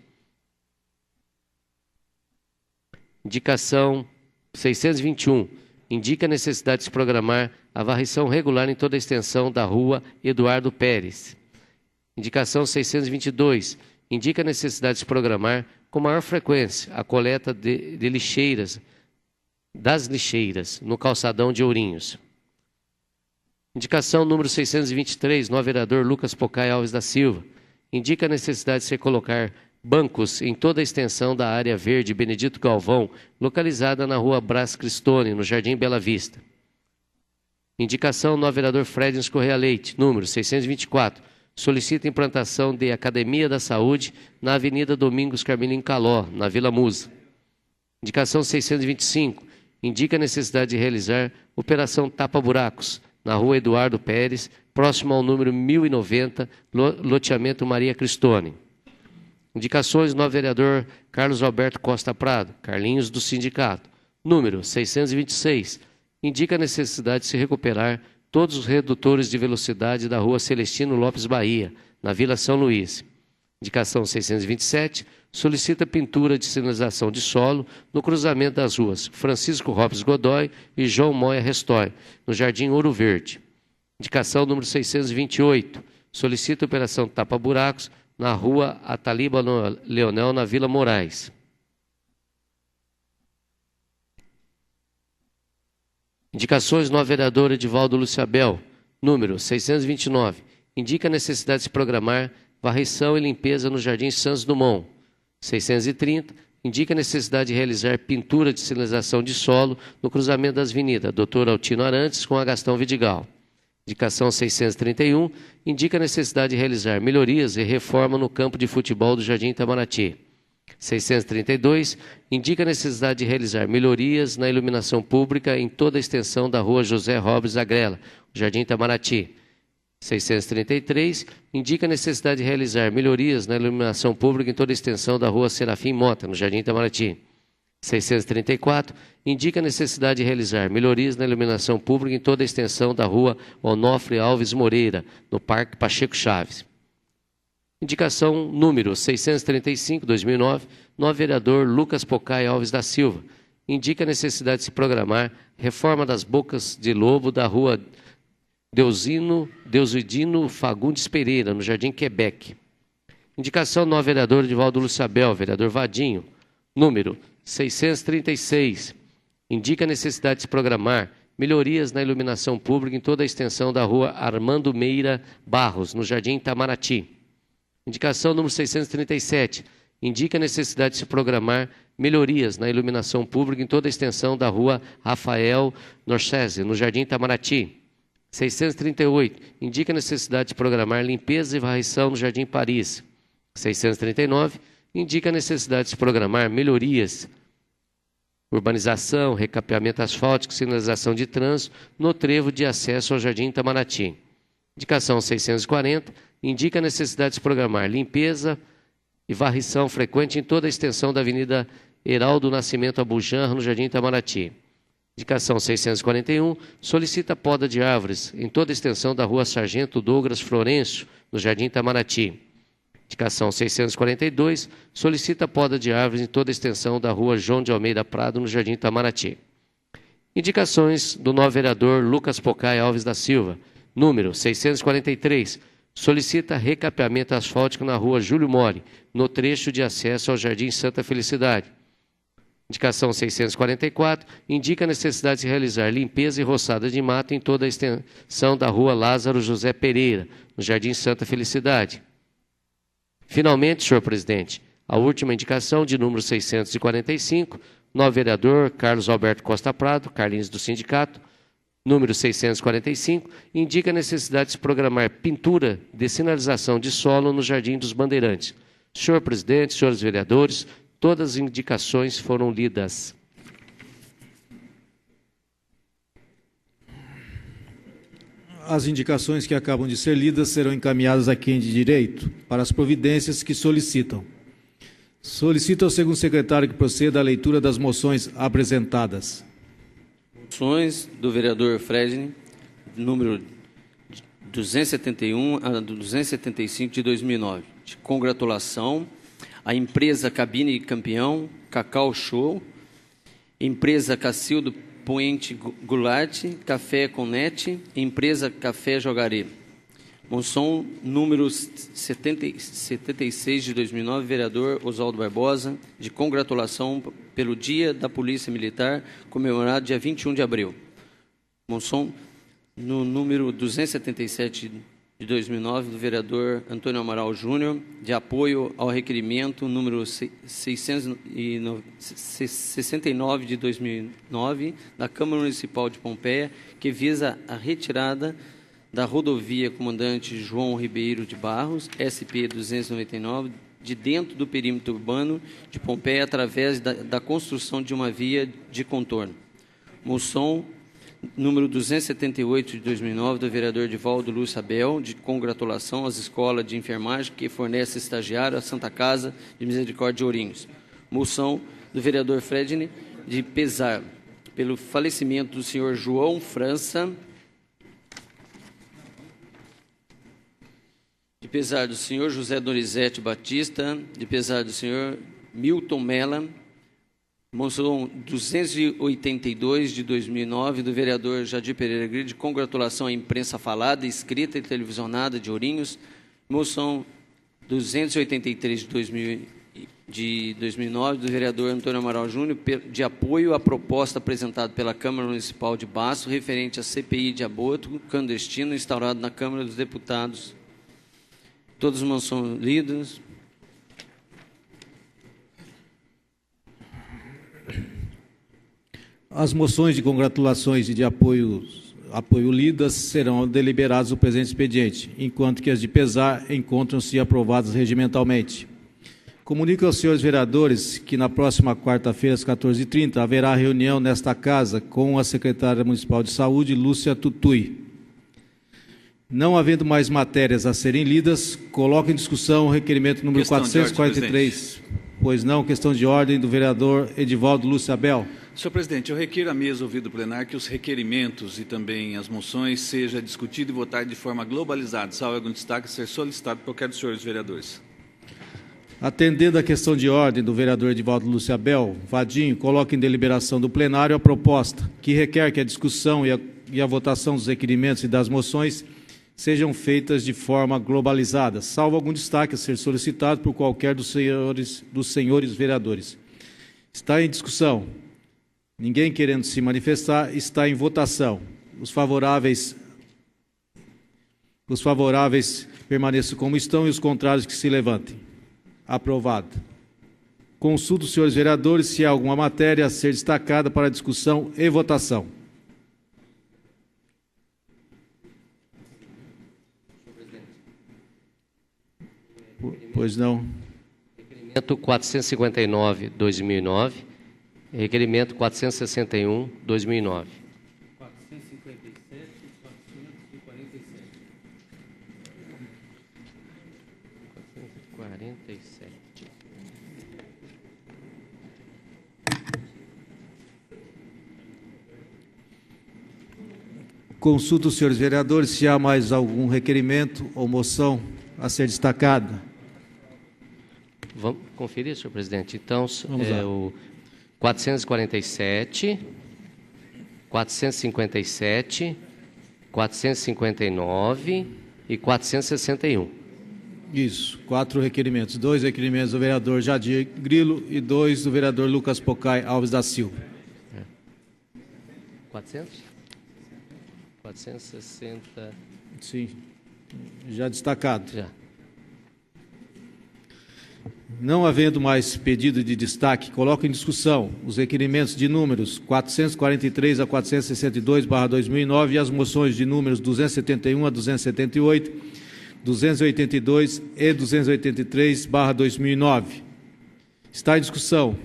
Indicação 621. Indica a necessidade de se programar a varrição regular em toda a extensão da rua Eduardo Pérez. Indicação 622. Indica a necessidade de se programar com maior frequência a coleta de lixeiras, das lixeiras, no calçadão de Ourinhos. Indicação número 623, novo vereador Lucas Pocai Alves da Silva. Indica a necessidade de se colocar bancos em toda a extensão da área verde Benedito Galvão, localizada na rua Brás Cristone, no Jardim Bela Vista. Indicação novo vereador Fredens Correia Leite, número 624. Solicita implantação de Academia da Saúde na Avenida Domingos Carmelim Caló, na Vila Musa. Indicação 625. Indica a necessidade de realizar operação tapa-buracos na rua Eduardo Pérez, próximo ao número 1090, loteamento Maria Cristone. Indicações novo vereador Carlos Alberto Costa Prado, Carlinhos do Sindicato. Número 626. Indica a necessidade de se recuperar todos os redutores de velocidade da rua Celestino Lopes Bahia, na Vila São Luís. Indicação 627. Solicita pintura de sinalização de solo no cruzamento das ruas Francisco Lopes Godoy e João Moya Restói, no Jardim Ouro Verde. Indicação número 628. Solicita operação tapa-buracos na rua Ataliba Leonel, na Vila Moraes. Indicações novo vereador Edivaldo Luciabel, número 629. Indica a necessidade de se programar varrição e limpeza no Jardim Santos Dumont. 630. Indica a necessidade de realizar pintura de sinalização de solo no cruzamento das avenidas Doutor Altino Arantes com a Gastão Vidigal. Indicação 631. Indica a necessidade de realizar melhorias e reforma no campo de futebol do Jardim Itamaraty. 632. Indica a necessidade de realizar melhorias na iluminação pública em toda a extensão da rua José Robles Agrela, Jardim Itamaraty. 633. Indica a necessidade de realizar melhorias na iluminação pública em toda a extensão da rua Serafim Mota, no Jardim Itamaraty. 634. Indica a necessidade de realizar melhorias na iluminação pública em toda a extensão da rua Onofre Alves Moreira, no Parque Pacheco Chaves. Indicação número 635, 2009, novo vereador Lucas Pocai Alves da Silva. Indica a necessidade de se programar reforma das bocas de lobo da rua Deusudino Fagundes Pereira, no Jardim Quebec. Indicação novo vereador Edivaldo Luciabel, vereador Vadinho, número 636. Indica a necessidade de se programar melhorias na iluminação pública em toda a extensão da rua Armando Meira Barros, no Jardim Itamaraty. Indicação número 637. Indica a necessidade de se programar melhorias na iluminação pública em toda a extensão da rua Rafael Norcese, no Jardim Itamaraty. 638. Indica a necessidade de programar limpeza e varrição no Jardim Paris. 639. Indica a necessidade de se programar melhorias, urbanização, recapeamento asfáltico, sinalização de trânsito no trevo de acesso ao Jardim Itamaraty. Indicação 640. Indica a necessidade de se programar limpeza e varrição frequente em toda a extensão da Avenida Heraldo Nascimento Abujanra, no Jardim Itamaraty. Indicação 641. Solicita poda de árvores em toda a extensão da rua Sargento Douglas Florencio, no Jardim Itamaraty. Indicação 642. Solicita poda de árvores em toda a extensão da rua João de Almeida Prado, no Jardim Itamaraty. Indicações do novo vereador Lucas Pocai Alves da Silva, número 643. Solicita recapeamento asfáltico na rua Júlio Mori, no trecho de acesso ao Jardim Santa Felicidade. Indicação 644, indica a necessidade de realizar limpeza e roçada de mato em toda a extensão da Rua Lázaro José Pereira, no Jardim Santa Felicidade. Finalmente, senhor presidente, a última indicação de número 645, novo vereador Carlos Alberto Costa Prado, Carlinhos do Sindicato, número 645, indica a necessidade de se programar pintura de sinalização de solo no Jardim dos Bandeirantes. Senhor presidente, senhores vereadores, todas as indicações foram lidas. As indicações que acabam de ser lidas serão encaminhadas a quem de direito para as providências que solicitam. Solicito ao segundo secretário que proceda à leitura das moções apresentadas. Moções do vereador Fredney, número 271 a 275 de 2009. De congratulação à empresa Cabine Campeão, Cacau Show, empresa Cacildo Puente Goulart, Café Conete, empresa Café Jogarê. Moção número 76 de 2009, vereador Oswaldo Barbosa, de congratulação pelo Dia da Polícia Militar, comemorado dia 21 de abril. Moção no número 277 de 2009, do vereador Antônio Amaral Júnior, de apoio ao requerimento número 669 de 2009, da Câmara Municipal de Pompeia, que visa a retirada da rodovia Comandante João Ribeiro de Barros, SP-299, de dentro do perímetro urbano de Pompeia, através da construção de uma via de contorno. Moção número 278 de 2009, do vereador Edivaldo Lúcio Abel, de congratulação às escolas de enfermagem que fornece estagiário à Santa Casa de Misericórdia de Ourinhos. Moção do vereador Fredney, de pesar pelo falecimento do senhor João França, de pesar do senhor José Donizete Batista, de pesar do senhor Milton Mella. Moção 282 de 2009, do vereador Jadir Pereira Gride, de congratulação à imprensa falada, escrita e televisionada de Ourinhos. Moção 283 de 2009, do vereador Antônio Amaral Júnior, de apoio à proposta apresentada pela Câmara Municipal de Baço, referente à CPI de aborto clandestino instaurado na Câmara dos Deputados. Todas as moções lidas. As moções de congratulações e de apoio lidas serão deliberadas no presente expediente, enquanto que as de pesar encontram-se aprovadas regimentalmente. Comunico aos senhores vereadores que na próxima quarta-feira, às 14h30, haverá reunião nesta casa com a secretária municipal de saúde, Lúcia Tutui. Não havendo mais matérias a serem lidas, coloco em discussão o requerimento número 443. Pois não, questão de ordem do vereador Edivaldo Lúcio Abel. Senhor presidente, eu requeiro à mesa ouvido plenário que os requerimentos e também as moções seja discutido e votado de forma globalizada, salvo algum destaque a ser solicitado por qualquer dos senhores vereadores. Atendendo à questão de ordem do vereador Edivaldo Lúcio Abel, Vadinho, coloca em deliberação do plenário a proposta, que requer que a discussão e a votação dos requerimentos e das moções sejam feitas de forma globalizada, salvo algum destaque a ser solicitado por qualquer dos senhores vereadores. Está em discussão. Ninguém querendo se manifestar, está em votação. Os favoráveis permaneçam como estão e os contrários que se levantem. Aprovado. Consulto os senhores vereadores se há alguma matéria a ser destacada para discussão e votação. Pois não. Requerimento 459, 2009. Requerimento 461, 2009. 457 e 447. 447. Consulto os senhores vereadores se há mais algum requerimento ou moção a ser destacada. Vamos conferir, senhor presidente. Então, Vamos lá. o 447, 457, 459 e 461. Isso, 4 requerimentos. 2 requerimentos do vereador Jadir Grilo e 2 do vereador Lucas Pocai Alves da Silva. 400? 460. Sim, já destacado. Já. Não havendo mais pedido de destaque, coloco em discussão os requerimentos de números 443 a 462/2009 e as moções de números 271 a 278, 282 e 283/2009. Está em discussão.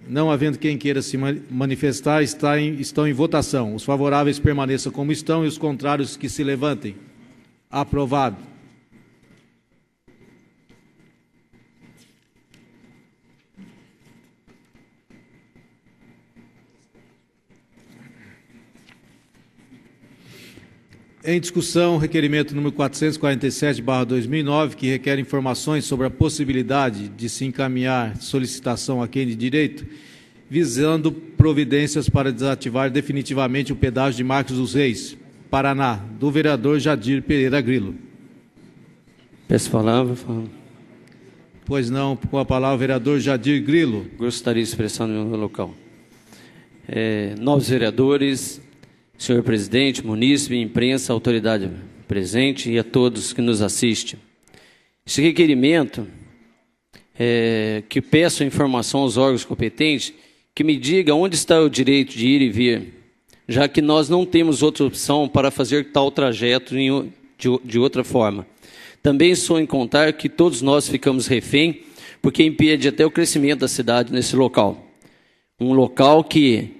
Não havendo quem queira se manifestar, estão em votação. Os favoráveis permaneçam como estão e os contrários que se levantem. Aprovado. Em discussão, o requerimento número 447/2009, que requer informações sobre a possibilidade de se encaminhar solicitação a quem de direito, visando providências para desativar definitivamente o pedágio de Marcos dos Reis, Paraná, do vereador Jadir Pereira Grilo. Peço palavra. Fala. Pois não, com a palavra o vereador Jadir Grilo. Gostaria de expressar no meu local. Novos vereadores, senhor presidente, munícipe, imprensa, autoridade presente e a todos que nos assistem. Esse requerimento, que peço informação aos órgãos competentes, que me diga onde está o direito de ir e vir, já que nós não temos outra opção para fazer tal trajeto de outra forma. Também sou em contar que todos nós ficamos refém, porque impede até o crescimento da cidade nesse local. Um local que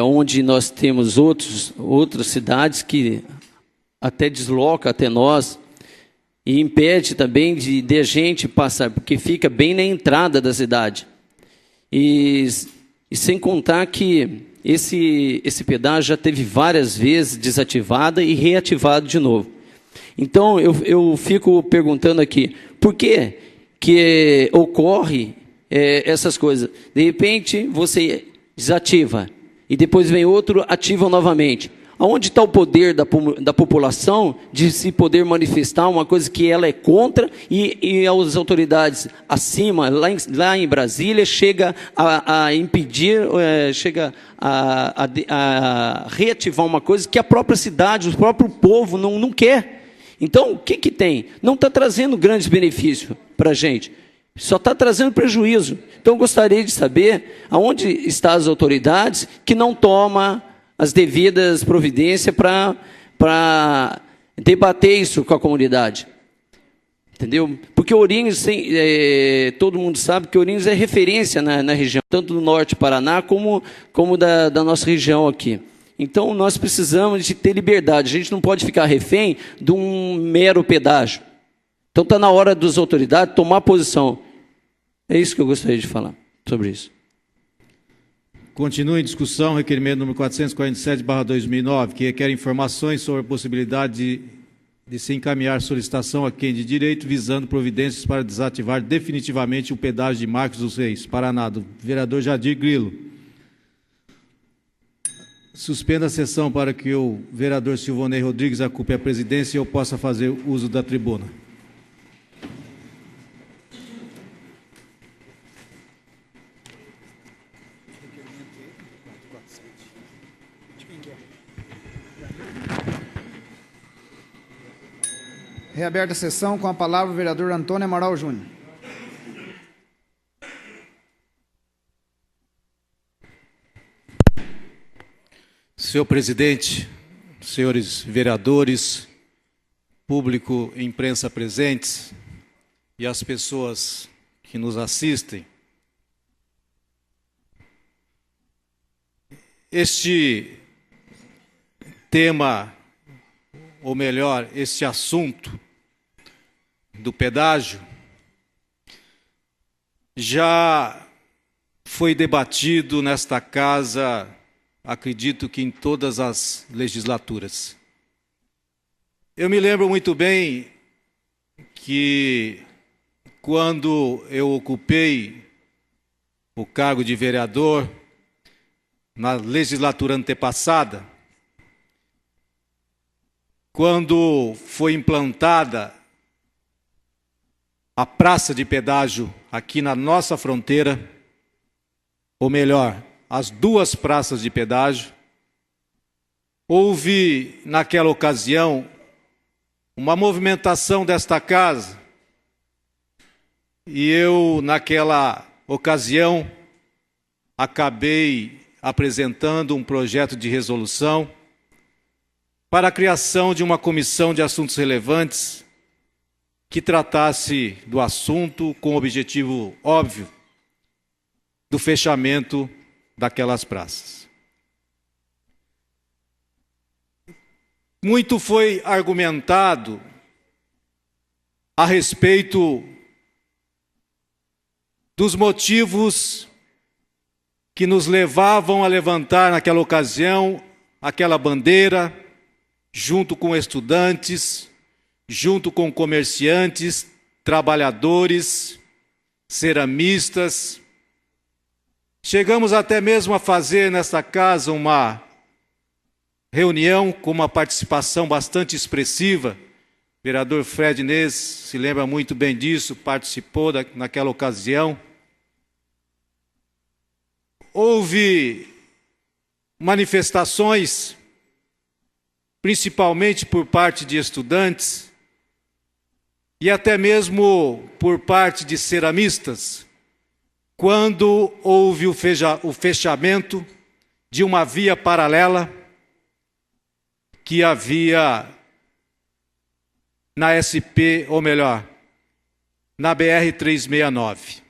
onde nós temos outras cidades que até desloca até nós e impede também de a gente passar, porque fica bem na entrada da cidade. E sem contar que esse pedágio já teve várias vezes desativado e reativado de novo. Então, eu fico perguntando aqui, por que ocorre essas coisas? De repente, você desativa e depois vem outro, ativa novamente. Aonde está o poder da população de se poder manifestar uma coisa que ela é contra e as autoridades acima, lá em Brasília, chega a impedir, chega a reativar uma coisa que a própria cidade, o próprio povo não quer. Então, o que tem? Não está trazendo grandes benefícios para a gente. Só está trazendo prejuízo. Então, eu gostaria de saber aonde estão as autoridades que não tomam as devidas providências para debater isso com a comunidade. Entendeu? Porque Ourinhos, todo mundo sabe que Ourinhos é referência na região, tanto do norte do Paraná como da nossa região aqui. Então, nós precisamos de ter liberdade. A gente não pode ficar refém de um mero pedágio. Então, está na hora das autoridades tomar posição. É isso que eu gostaria de falar sobre isso. Continua em discussão o requerimento número 447/2009, que requer informações sobre a possibilidade de se encaminhar solicitação a quem de direito, visando providências para desativar definitivamente o pedágio de Marcos dos Reis, Paraná, do vereador Jadir Grilo. Suspenda a sessão para que o vereador Silvonei Rodrigues ocupe a presidência e eu possa fazer uso da tribuna. Reaberta a sessão, com a palavra o vereador Antônio Amaral Júnior. Senhor presidente, senhores vereadores, público e imprensa presentes e as pessoas que nos assistem, este tema, ou melhor, este assunto do pedágio já foi debatido nesta casa, acredito que em todas as legislaturas. Eu me lembro muito bem que quando eu ocupei o cargo de vereador na legislatura antepassada, quando foi implantada a praça de pedágio aqui na nossa fronteira, ou melhor, as duas praças de pedágio. Houve, naquela ocasião, uma movimentação desta casa, e eu, naquela ocasião, acabei apresentando um projeto de resolução para a criação de uma comissão de assuntos relevantes que tratasse do assunto com o objetivo óbvio do fechamento daquelas praças. Muito foi argumentado a respeito dos motivos que nos levavam a levantar naquela ocasião aquela bandeira, junto com estudantes, junto com comerciantes, trabalhadores, ceramistas. Chegamos até mesmo a fazer nesta casa uma reunião com uma participação bastante expressiva. O vereador Fred Inês se lembra muito bem disso, participou naquela ocasião. Houve manifestações, principalmente por parte de estudantes e até mesmo por parte de ceramistas, quando houve o fechamento de uma via paralela que havia na SP, ou melhor, na BR-369,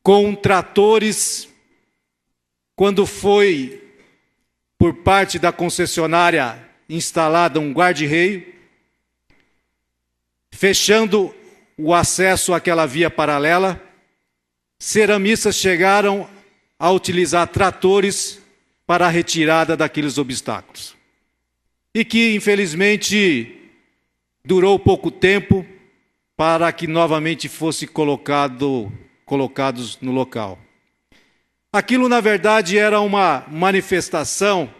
com tratores, quando foi por parte da concessionária instalada um guarda-reio, fechando o acesso àquela via paralela. Ceramistas chegaram a utilizar tratores para a retirada daqueles obstáculos. E que, infelizmente, durou pouco tempo para que novamente fosse colocados no local. Aquilo, na verdade, era uma manifestação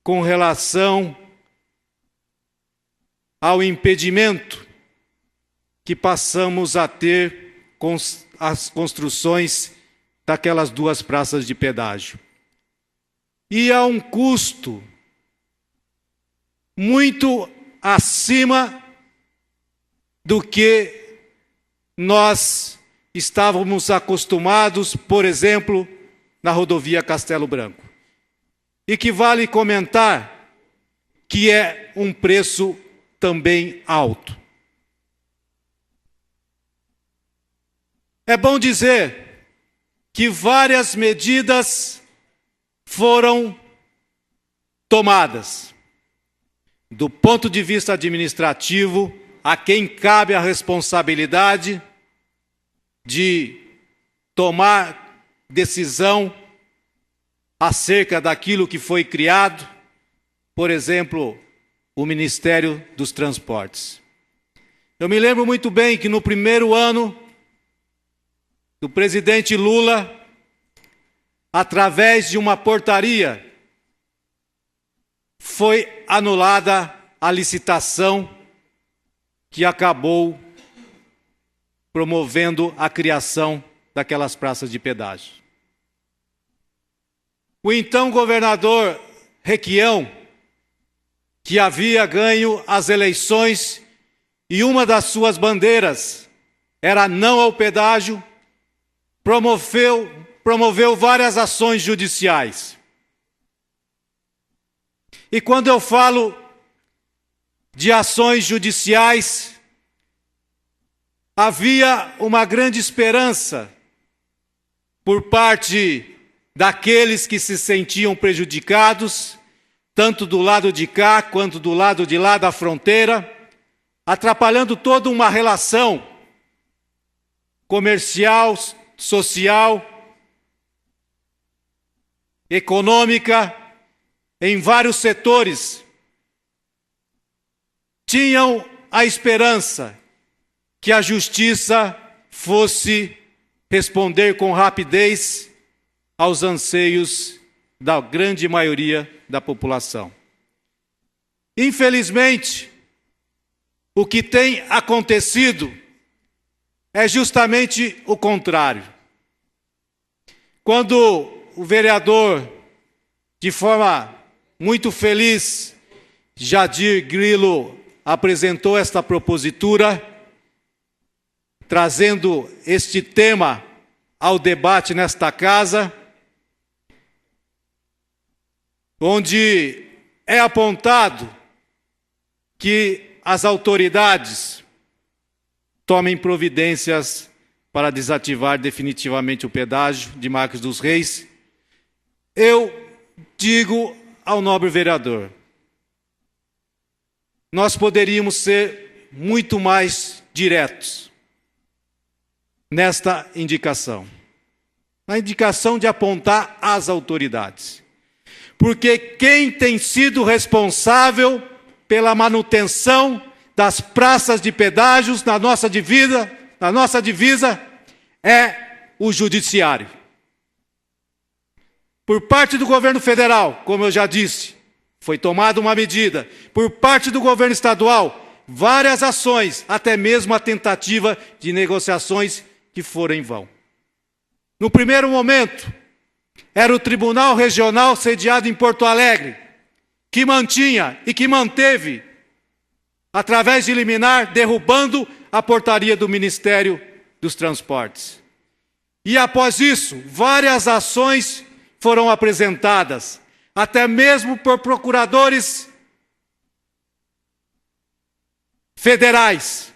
com relação ao impedimento que passamos a ter com as construções daquelas duas praças de pedágio. E a um custo muito acima do que nós estávamos acostumados, por exemplo, na rodovia Castelo Branco. E que vale comentar que é um preço também alto. É bom dizer que várias medidas foram tomadas. Do ponto de vista administrativo, a quem cabe a responsabilidade de tomar decisão acerca daquilo que foi criado, por exemplo, o Ministério dos Transportes. Eu me lembro muito bem que no primeiro ano do presidente Lula, através de uma portaria, foi anulada a licitação que acabou promovendo a criação daquelas praças de pedágio. O então governador Requião, que havia ganho as eleições e uma das suas bandeiras era não ao pedágio, promoveu várias ações judiciais. E quando eu falo de ações judiciais, havia uma grande esperança por parte daqueles que se sentiam prejudicados, tanto do lado de cá quanto do lado de lá da fronteira, atrapalhando toda uma relação comercial, social, econômica, em vários setores. Tinham a esperança que a justiça fosse responder com rapidez aos anseios da grande maioria da população. Infelizmente, o que tem acontecido é justamente o contrário. Quando o vereador, de forma muito feliz, Jadir Grilo, apresentou esta propositura, trazendo este tema ao debate nesta casa, onde é apontado que as autoridades tomem providências para desativar definitivamente o pedágio de Marques dos Reis. Eu digo ao nobre vereador, nós poderíamos ser muito mais diretos nesta indicação. Na indicação de apontar as autoridades. Porque quem tem sido responsável pela manutenção das praças de pedágios na nossa divisa é o judiciário. Por parte do governo federal, como eu já disse, foi tomada uma medida. Por parte do governo estadual, várias ações, até mesmo a tentativa de negociações que foram em vão. No primeiro momento, era o Tribunal Regional sediado em Porto Alegre, que mantinha e que manteve, através de liminar, derrubando a portaria do Ministério dos Transportes. E após isso, várias ações foram apresentadas, até mesmo por procuradores federais,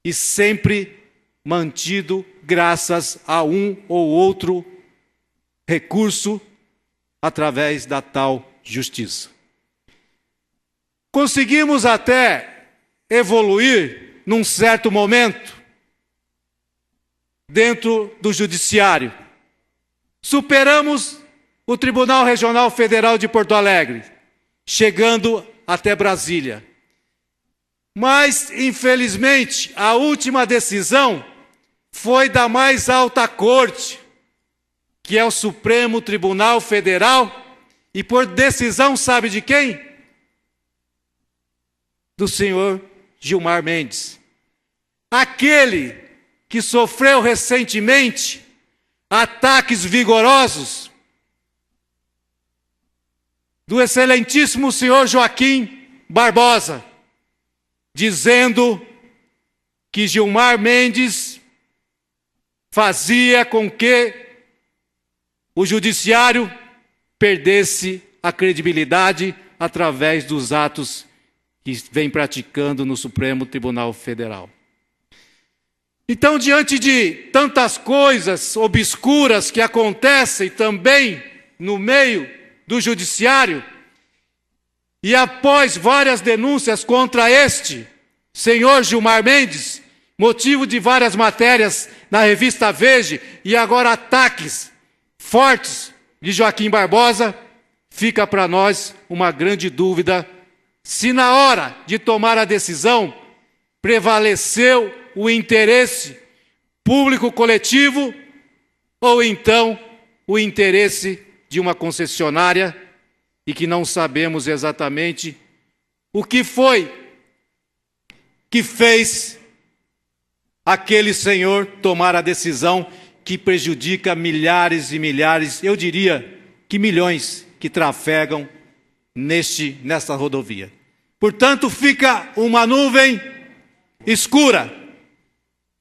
e sempre mantido graças a um ou outro recurso através da tal justiça. Conseguimos até evoluir num certo momento dentro do judiciário. Superamos o Tribunal Regional Federal de Porto Alegre, chegando até Brasília. Mas, infelizmente, a última decisão foi da mais alta corte, que é o Supremo Tribunal Federal, e por decisão, sabe de quem? Do senhor Gilmar Mendes. Aquele que sofreu recentemente ataques vigorosos do excelentíssimo senhor Joaquim Barbosa, dizendo que Gilmar Mendes fazia com que o judiciário perdesse a credibilidade através dos atos que vem praticando no Supremo Tribunal Federal. Então, diante de tantas coisas obscuras que acontecem também no meio do judiciário, e após várias denúncias contra este senhor Gilmar Mendes, motivo de várias matérias na revista Veja, e agora ataques fortes de Joaquim Barbosa, fica para nós uma grande dúvida se na hora de tomar a decisão prevaleceu o interesse público coletivo ou então o interesse de uma concessionária e que não sabemos exatamente o que foi que fez aquele senhor tomar a decisão que prejudica milhares e milhares, eu diria que milhões que trafegam nesta rodovia. Portanto, fica uma nuvem escura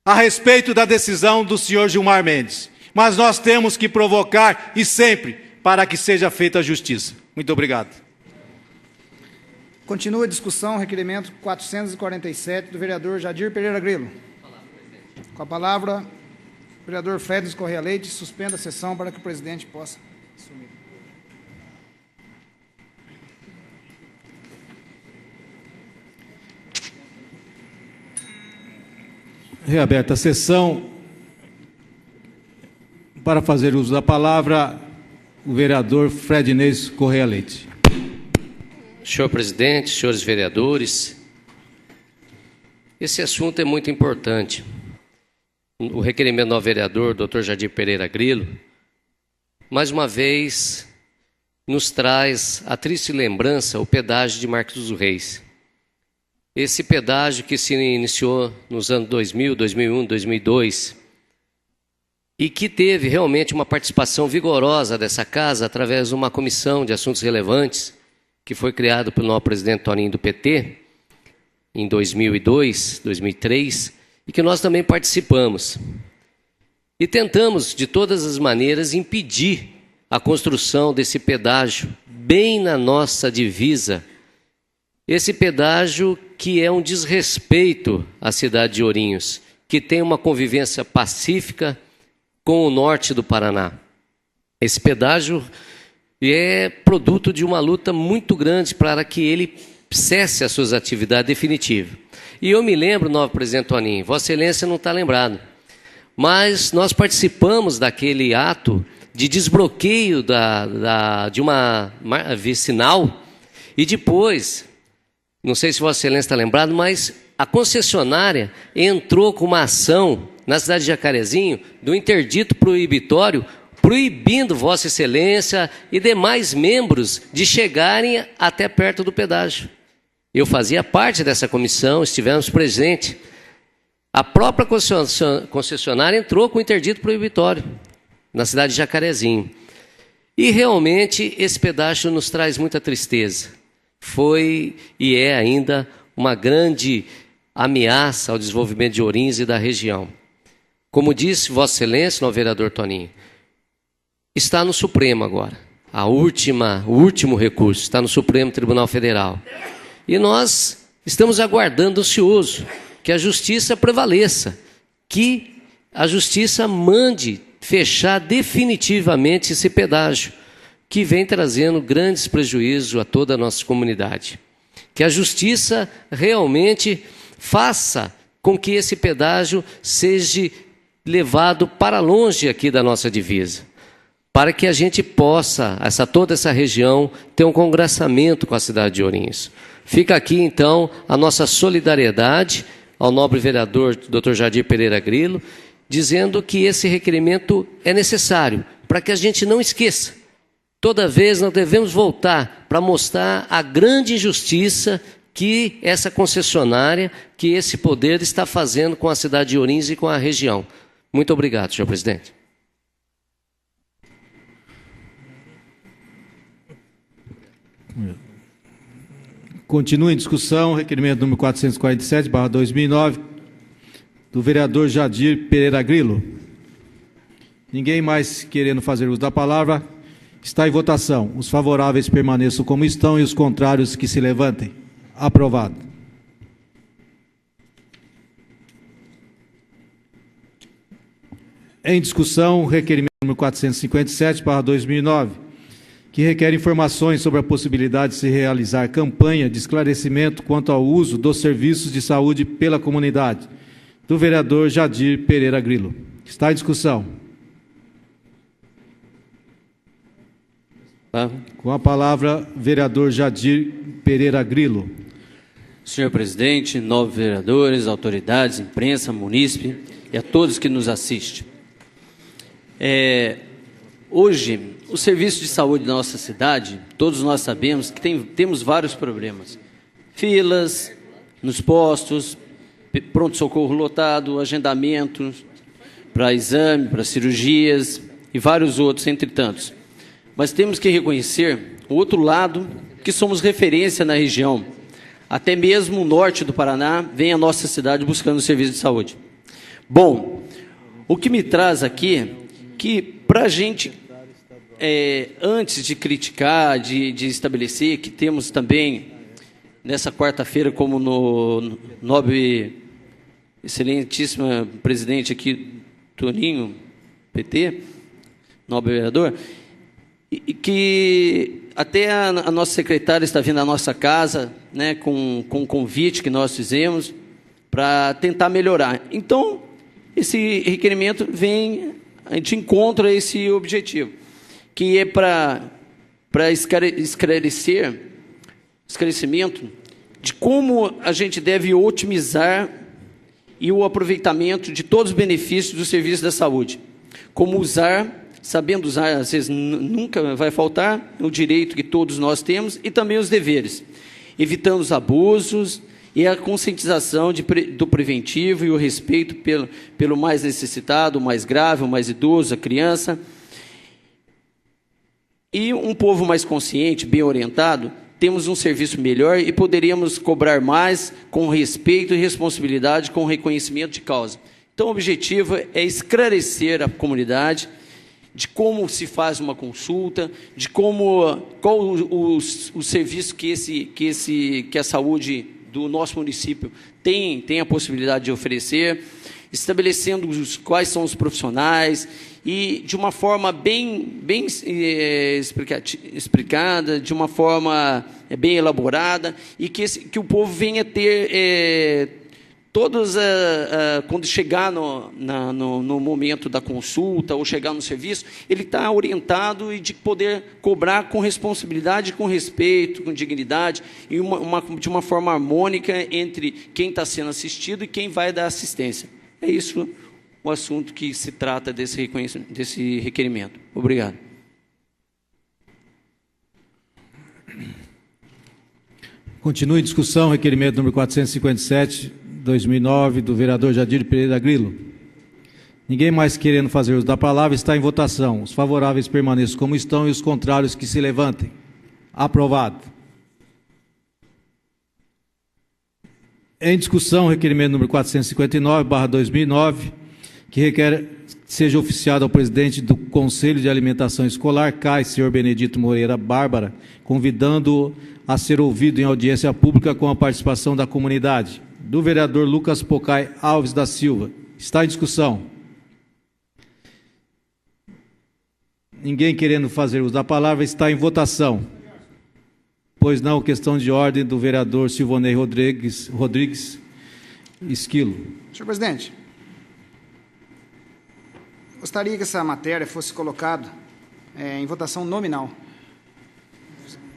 a respeito da decisão do senhor Gilmar Mendes. Mas nós temos que provocar, e sempre, para que seja feita a justiça. Muito obrigado. Continua a discussão, requerimento 447, do vereador Jadir Pereira Grilo. Com a palavra, o vereador Fredis Correia Leite. Suspenda a sessão para que o presidente possa assumir. Reaberta a sessão. Para fazer uso da palavra, o vereador Fredinês Correia Leite. Senhor presidente, senhores vereadores, esse assunto é muito importante. O requerimento do vereador, Dr. Jadir Pereira Grilo, mais uma vez nos traz a triste lembrança, o pedágio de Marques dos Reis. esse pedágio que se iniciou nos anos 2000, 2001, 2002, e que teve realmente uma participação vigorosa dessa casa através de uma comissão de assuntos relevantes, que foi criada pelo nosso presidente Toninho do PT, em 2002, 2003, e que nós também participamos. E tentamos, de todas as maneiras, impedir a construção desse pedágio bem na nossa divisa. Esse pedágio que é um desrespeito à cidade de Ourinhos, que tem uma convivência pacífica com o norte do Paraná. Esse pedágio é produto de uma luta muito grande para que ele cesse as suas atividades definitivas. E eu me lembro, novo presidente Toninho, Vossa Excelência não está lembrado, mas nós participamos daquele ato de desbloqueio de uma vicinal e depois, não sei se Vossa Excelência está lembrado, mas a concessionária entrou com uma ação na cidade de Jacarezinho do interdito proibitório, proibindo Vossa Excelência e demais membros de chegarem até perto do pedágio. Eu fazia parte dessa comissão, estivemos presentes. A própria concessionária entrou com interdito proibitório na cidade de Jacarezinho. E realmente esse pedágio nos traz muita tristeza. Foi e é ainda uma grande ameaça ao desenvolvimento de Ourinhos e da região. Como disse Vossa Excelência, novo vereador Toninho, está no Supremo agora. O último recurso está no Supremo Tribunal Federal. E nós estamos aguardando ansioso que a justiça prevaleça, que a justiça mande fechar definitivamente esse pedágio, que vem trazendo grandes prejuízos a toda a nossa comunidade. Que a justiça realmente faça com que esse pedágio seja levado para longe aqui da nossa divisa, para que a gente possa, toda essa região, ter um congraçamento com a cidade de Ourinhos. Fica aqui, então, a nossa solidariedade ao nobre vereador Dr. Jadir Pereira Grilo, dizendo que esse requerimento é necessário, para que a gente não esqueça. Toda vez nós devemos voltar para mostrar a grande injustiça que essa concessionária, que esse poder está fazendo com a cidade de Ourinhos e com a região. Muito obrigado, senhor presidente. Continua em discussão o requerimento número 447/2009 do vereador Jadir Pereira Grilo. Ninguém mais querendo fazer uso da palavra. Está em votação. Os favoráveis permaneçam como estão e os contrários que se levantem. Aprovado. Em discussão, o requerimento número 457/2009, que requer informações sobre a possibilidade de se realizar campanha de esclarecimento quanto ao uso dos serviços de saúde pela comunidade, do vereador Jadir Pereira Grilo. Está em discussão. Com a palavra, vereador Jadir Pereira Grilo. Senhor presidente, novos vereadores, autoridades, imprensa, munícipe e a todos que nos assistem. Hoje, o serviço de saúde da nossa cidade, todos nós sabemos que temos vários problemas. Filas nos postos, pronto-socorro lotado, agendamentos para exame, para cirurgias e vários outros, entre tantos. Mas temos que reconhecer o outro lado, que somos referência na região. Até mesmo o norte do Paraná vem à nossa cidade buscando serviço de saúde. Bom, o que me traz aqui, que para a gente, antes de criticar, de estabelecer, que temos também, nessa quarta-feira, como no nobre, excelentíssimo presidente aqui, Toninho, PT, nobre vereador, e que até a nossa secretária está vindo à nossa casa, né, com um convite que nós fizemos para tentar melhorar. Então, esse requerimento vem de encontro a esse objetivo, que é para esclarecimento de como a gente deve otimizar e o aproveitamento de todos os benefícios do serviço da saúde. Como usar, sabendo usar, às vezes nunca vai faltar, o direito que todos nós temos e também os deveres, evitando os abusos e a conscientização do preventivo e o respeito pelo mais necessitado, o mais grave, o mais idoso, a criança. E um povo mais consciente, bem orientado, temos um serviço melhor e poderíamos cobrar mais com respeito e responsabilidade, com reconhecimento de causa. Então, o objetivo é esclarecer a comunidade de como se faz uma consulta, de qual o serviço que a saúde do nosso município tem a possibilidade de oferecer, estabelecendo quais são os profissionais e de uma forma bem explicada, de uma forma bem elaborada, e que o povo venha ter quando chegar no momento da consulta ou chegar no serviço, ele está orientado e de poder cobrar com responsabilidade, com respeito, com dignidade e de uma forma harmônica entre quem está sendo assistido e quem vai dar assistência. É isso o assunto que se trata desse requerimento. Obrigado. Continue em discussão, requerimento número 457, 2009, do vereador Jadir Pereira Grilo. Ninguém mais querendo fazer uso da palavra, está em votação. Os favoráveis permaneçam como estão e os contrários que se levantem. Aprovado. Em discussão, requerimento número 459/2009, que requer que seja oficiado ao presidente do Conselho de Alimentação Escolar, CAI, senhor Benedito Moreira Bárbara, convidando-o a ser ouvido em audiência pública com a participação da comunidade, do vereador Lucas Pocai Alves da Silva. Está em discussão. Ninguém querendo fazer uso da palavra, está em votação. Pois não, questão de ordem do vereador Silvonei Rodrigues Esquilo. Senhor presidente, gostaria que essa matéria fosse colocada em votação nominal.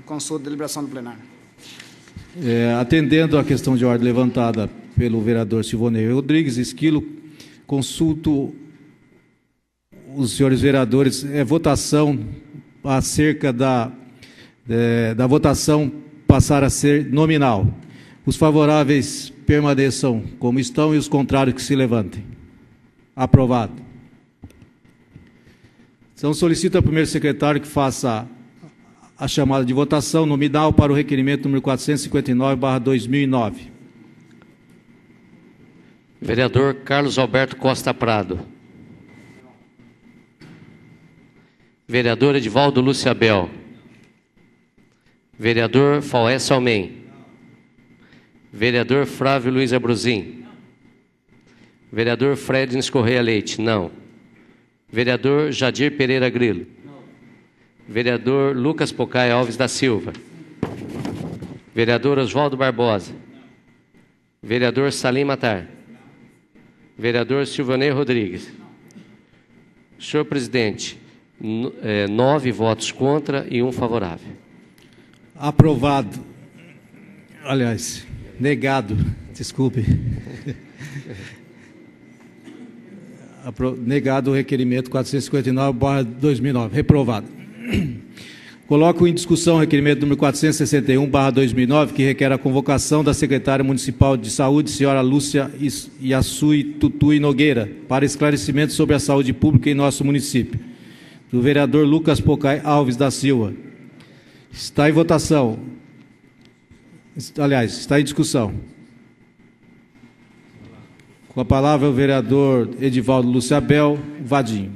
Consulta a deliberação do plenário. Atendendo à questão de ordem levantada pelo vereador Silvonei Rodrigues Esquilo, consulto os senhores vereadores, votação acerca da votação passar a ser nominal. Os favoráveis permaneçam como estão e os contrários que se levantem. Aprovado. Então, solicito ao primeiro secretário que faça a chamada de votação nominal para o requerimento número 459/2009. Vereador Carlos Alberto Costa Prado. Vereador Edivaldo Luciabel. Vereador Faués Almen. Vereador Flávio Luiz Abruzin. Vereador Frednes Correia Leite. Não. Vereador Jadir Pereira Grilo. Vereador Lucas Pocai Alves da Silva. Vereador Oswaldo Barbosa. Vereador Salim Matar. Vereador Silvonei Rodrigues. Senhor presidente, 9 votos contra e 1 favorável. Aprovado. Aliás, negado. Desculpe. Negado o requerimento 459/2009. Reprovado. Coloco em discussão o requerimento número 461/2009, que requer a convocação da secretária municipal de saúde, senhora Lúcia Yasui Tutui Nogueira, para esclarecimento sobre a saúde pública em nosso município, do vereador Lucas Pocai Alves da Silva. Está em votação. Aliás, está em discussão. Com a palavra o vereador Edivaldo Luciabel Vadinho.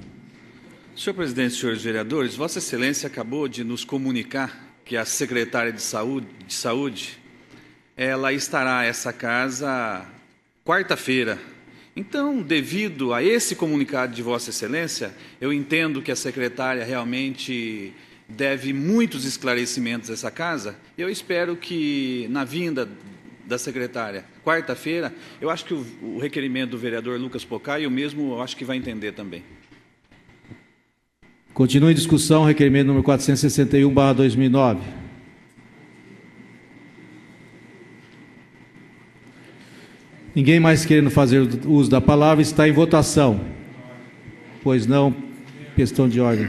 Senhor presidente, senhores vereadores, Vossa Excelência acabou de nos comunicar que a secretária de saúde ela estará a essa casa quarta-feira. Então, devido a esse comunicado de Vossa Excelência, eu entendo que a secretária realmente deve muitos esclarecimentos a essa casa. Eu espero que, na vinda da secretária, quarta-feira, eu acho que o requerimento do vereador Lucas Pocai, eu mesmo eu acho que vai entender também. Continua em discussão, requerimento número 461/2009. Ninguém mais querendo fazer uso da palavra, está em votação. Pois não, questão de ordem.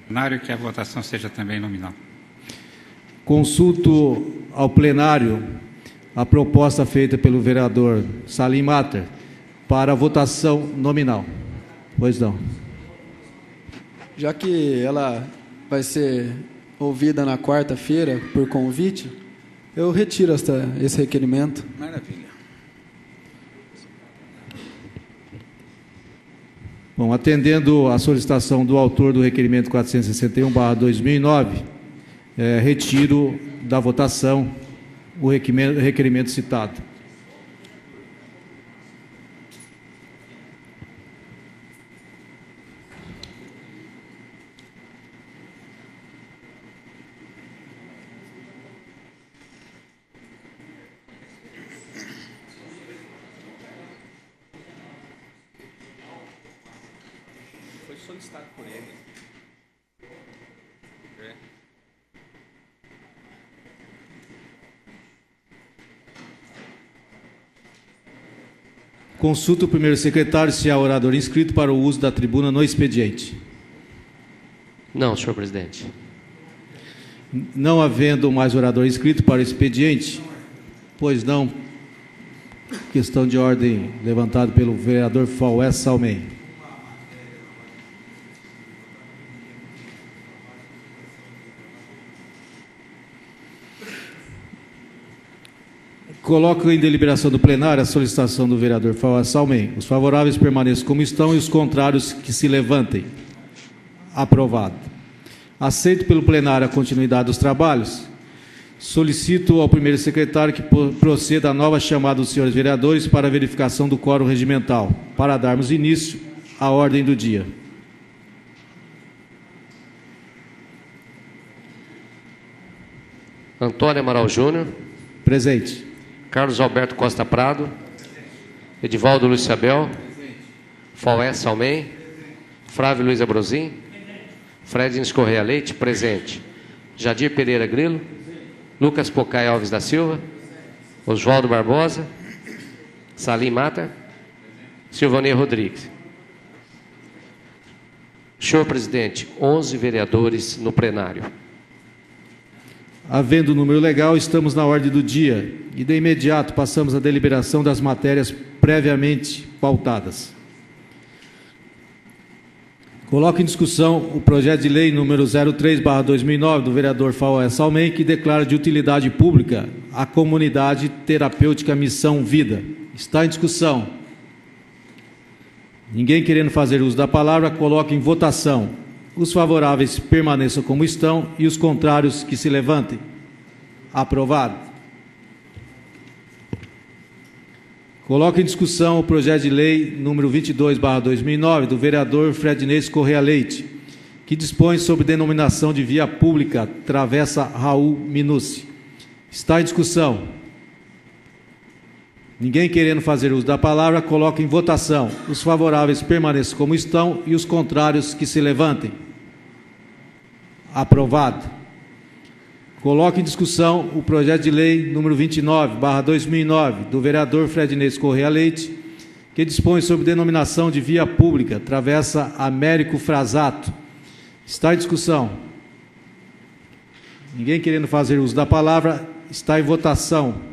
Plenário, que a votação seja também nominal. Consulto ao plenário a proposta feita pelo vereador Salim Matter para votação nominal. Pois não. Já que ela vai ser ouvida na quarta-feira por convite, eu retiro esse requerimento. Maravilha. Bom, atendendo à solicitação do autor do requerimento 461/2009, retiro da votação o requerimento citado. Foi solicitado por ele. Consulta o primeiro secretário se há orador inscrito para o uso da tribuna no expediente. Não, senhor presidente. Não havendo mais orador inscrito para o expediente, pois não, questão de ordem levantada pelo vereador Faués Salmem. Coloco em deliberação do plenário a solicitação do vereador Faués Salmem. Os favoráveis permaneçam como estão e os contrários que se levantem. Aprovado. Aceito pelo plenário a continuidade dos trabalhos. Solicito ao primeiro secretário que proceda a nova chamada dos senhores vereadores para a verificação do quórum regimental, para darmos início à ordem do dia. Antônio Amaral Júnior. Presente. Carlos Alberto Costa Prado. Edivaldo Luiz Sabel. Faués Salmem. Flávio Luiz Abrozin. Fredins Correia Leite. Presente. Jadir Pereira Grilo. Lucas Pocai Alves da Silva. Oswaldo Barbosa. Salim Matter. Silvanei Rodrigues. Senhor presidente, 11 vereadores no plenário. Havendo o número legal, estamos na ordem do dia e, de imediato, passamos à deliberação das matérias previamente pautadas. Coloco em discussão o projeto de lei número 03/2009 do vereador Faués Salmem, que declara de utilidade pública a comunidade terapêutica Missão Vida. Está em discussão. Ninguém querendo fazer uso da palavra, coloco em votação. Os favoráveis permaneçam como estão e os contrários que se levantem. Aprovado. Coloco em discussão o projeto de lei número 22/2009 do vereador Fredinês Correia Leite, que dispõe sobre denominação de via pública Travessa Raul Minucci. Está em discussão. Ninguém querendo fazer uso da palavra, coloco em votação. Os favoráveis permaneçam como estão e os contrários que se levantem. Aprovado. Coloco em discussão o projeto de lei número 29/2009 do vereador Fredinês Correia Leite, que dispõe sobre denominação de via pública Travessa Américo Frasato. Está em discussão. Ninguém querendo fazer uso da palavra, está em votação.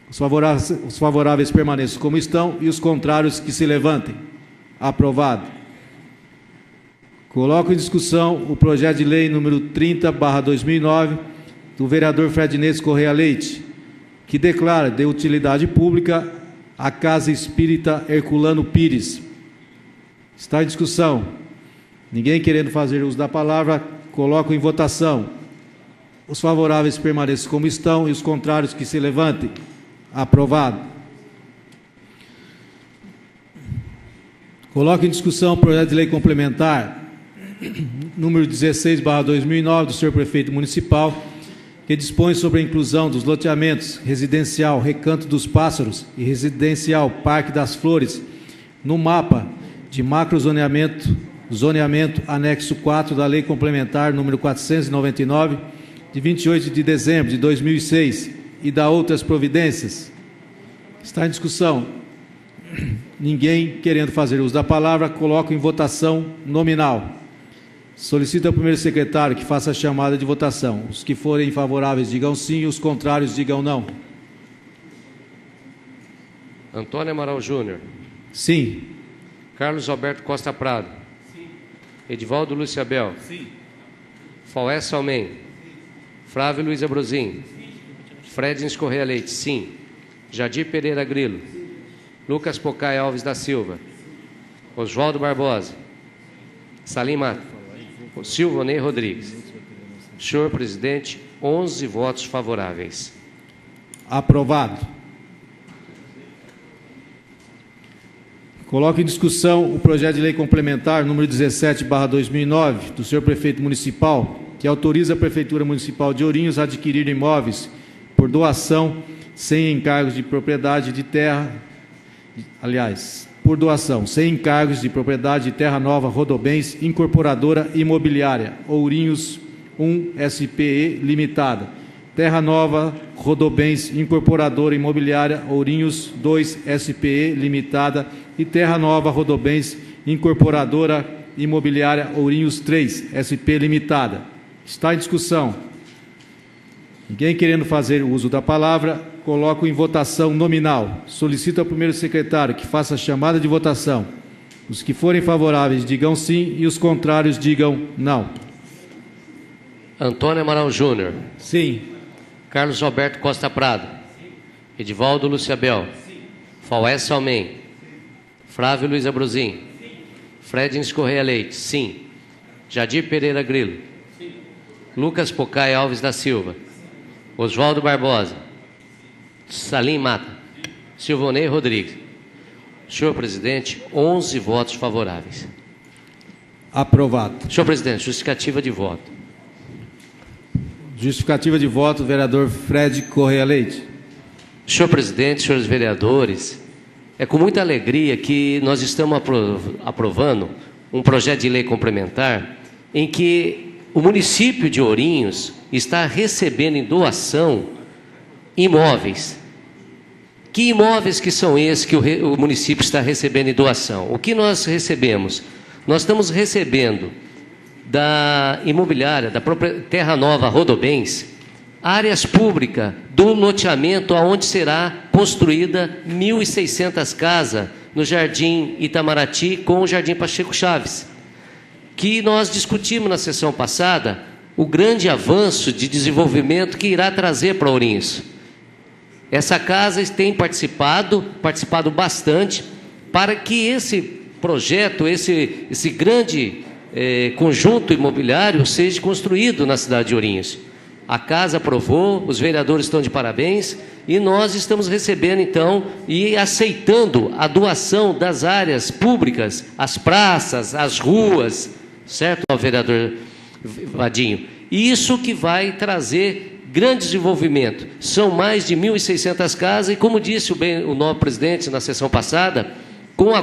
Os favoráveis permaneçam como estão e os contrários que se levantem. Aprovado. Coloco em discussão o projeto de lei número 30/2009 do vereador Fredinês Correia Leite, que declara de utilidade pública a Casa Espírita Herculano Pires. Está em discussão. Ninguém querendo fazer uso da palavra, coloco em votação. Os favoráveis permaneçam como estão e os contrários que se levantem. Aprovado. Coloco em discussão o projeto de lei complementar número 16/2009 do senhor prefeito municipal, que dispõe sobre a inclusão dos loteamentos residencial Recanto dos Pássaros e residencial Parque das Flores no mapa de macrozoneamento, zoneamento anexo 4 da lei complementar número 499 de 28 de dezembro de 2006 e da outras providências. Está em discussão. Ninguém querendo fazer uso da palavra, coloco em votação nominal. Solicito ao primeiro secretário que faça a chamada de votação. Os que forem favoráveis digam sim, os contrários digam não. Antônio Amaral Júnior. Sim. Carlos Alberto Costa Prado. Sim. Edivaldo Lúcio Abel. Sim. Faués Salmen. Flávio Luiz Abruzin. Fredins Correia Leite. Sim. Jadir Pereira Grilo. Lucas Pocai Alves da Silva. Oswaldo Barbosa. Salim Mata. Silvonei Rodrigues. Senhor presidente, 11 votos favoráveis. Aprovado. Coloco em discussão o projeto de lei complementar número 17/2009 do senhor prefeito municipal, que autoriza a Prefeitura Municipal de Ourinhos a adquirir imóveis por doação sem encargos de propriedade de terra, por doação, sem encargos de propriedade de Terra Nova Rodobens Incorporadora Imobiliária, Ourinhos 1 SPE Limitada, Terra Nova Rodobens Incorporadora Imobiliária, Ourinhos 2 SPE Limitada e Terra Nova Rodobens Incorporadora Imobiliária, Ourinhos 3 SP Limitada. Está em discussão. Ninguém querendo fazer uso da palavra, coloco em votação nominal. Solicito ao primeiro secretário que faça a chamada de votação. Os que forem favoráveis digam sim e os contrários digam não. Antônio Amaral Júnior. Sim. Carlos Alberto Costa Prado. Edivaldo Lúcio Abel. Faués Salmen. Flávio Luiz Abruzin. Fredins Correia Leite. Sim. Jadir Pereira Grilo. Lucas Pocai Alves da Silva. Oswaldo Barbosa. Salim Mata. Silvonei Rodrigues. Senhor presidente, 11 votos favoráveis. Aprovado. Senhor presidente, justificativa de voto. Justificativa de voto, vereador Fred Correia Leite. Senhor presidente, senhores vereadores, é com muita alegria que nós estamos aprovando um projeto de lei complementar em que o município de Ourinhos está recebendo em doação imóveis. Que imóveis que são esses que o município está recebendo em doação? O que nós recebemos? Nós estamos recebendo da imobiliária, da própria Terra Nova Rodobens, áreas públicas do loteamento onde será construída 1.600 casas no Jardim Itamaraty com o Jardim Pacheco Chaves, que nós discutimos na sessão passada o grande avanço de desenvolvimento que irá trazer para Ourinhos. Essa casa tem participado bastante para que esse projeto, esse grande conjunto imobiliário seja construído na cidade de Ourinhos. A casa aprovou, os vereadores estão de parabéns e nós estamos recebendo então e aceitando a doação das áreas públicas, as praças, as ruas, certo, vereador Vadinho? Isso que vai trazer grande desenvolvimento. São mais de 1.600 casas e, como disse o novo presidente na sessão passada, com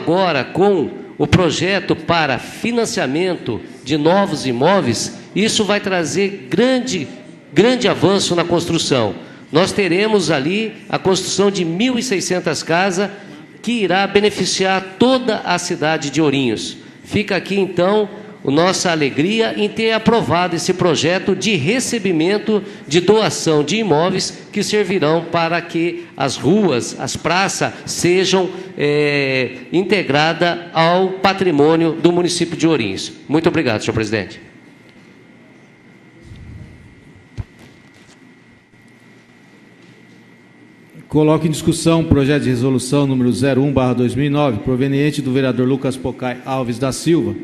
o projeto para financiamento de novos imóveis, isso vai trazer grande avanço na construção. Nós teremos ali a construção de 1.600 casas que irá beneficiar toda a cidade de Ourinhos. Fica aqui, então, a nossa alegria em ter aprovado esse projeto de recebimento de doação de imóveis que servirão para que as ruas, as praças sejam integradas ao patrimônio do município de Ourinhos. Muito obrigado, senhor presidente. Coloco em discussão o projeto de resolução número 01/2009, proveniente do vereador Lucas Pocai Alves da Silva,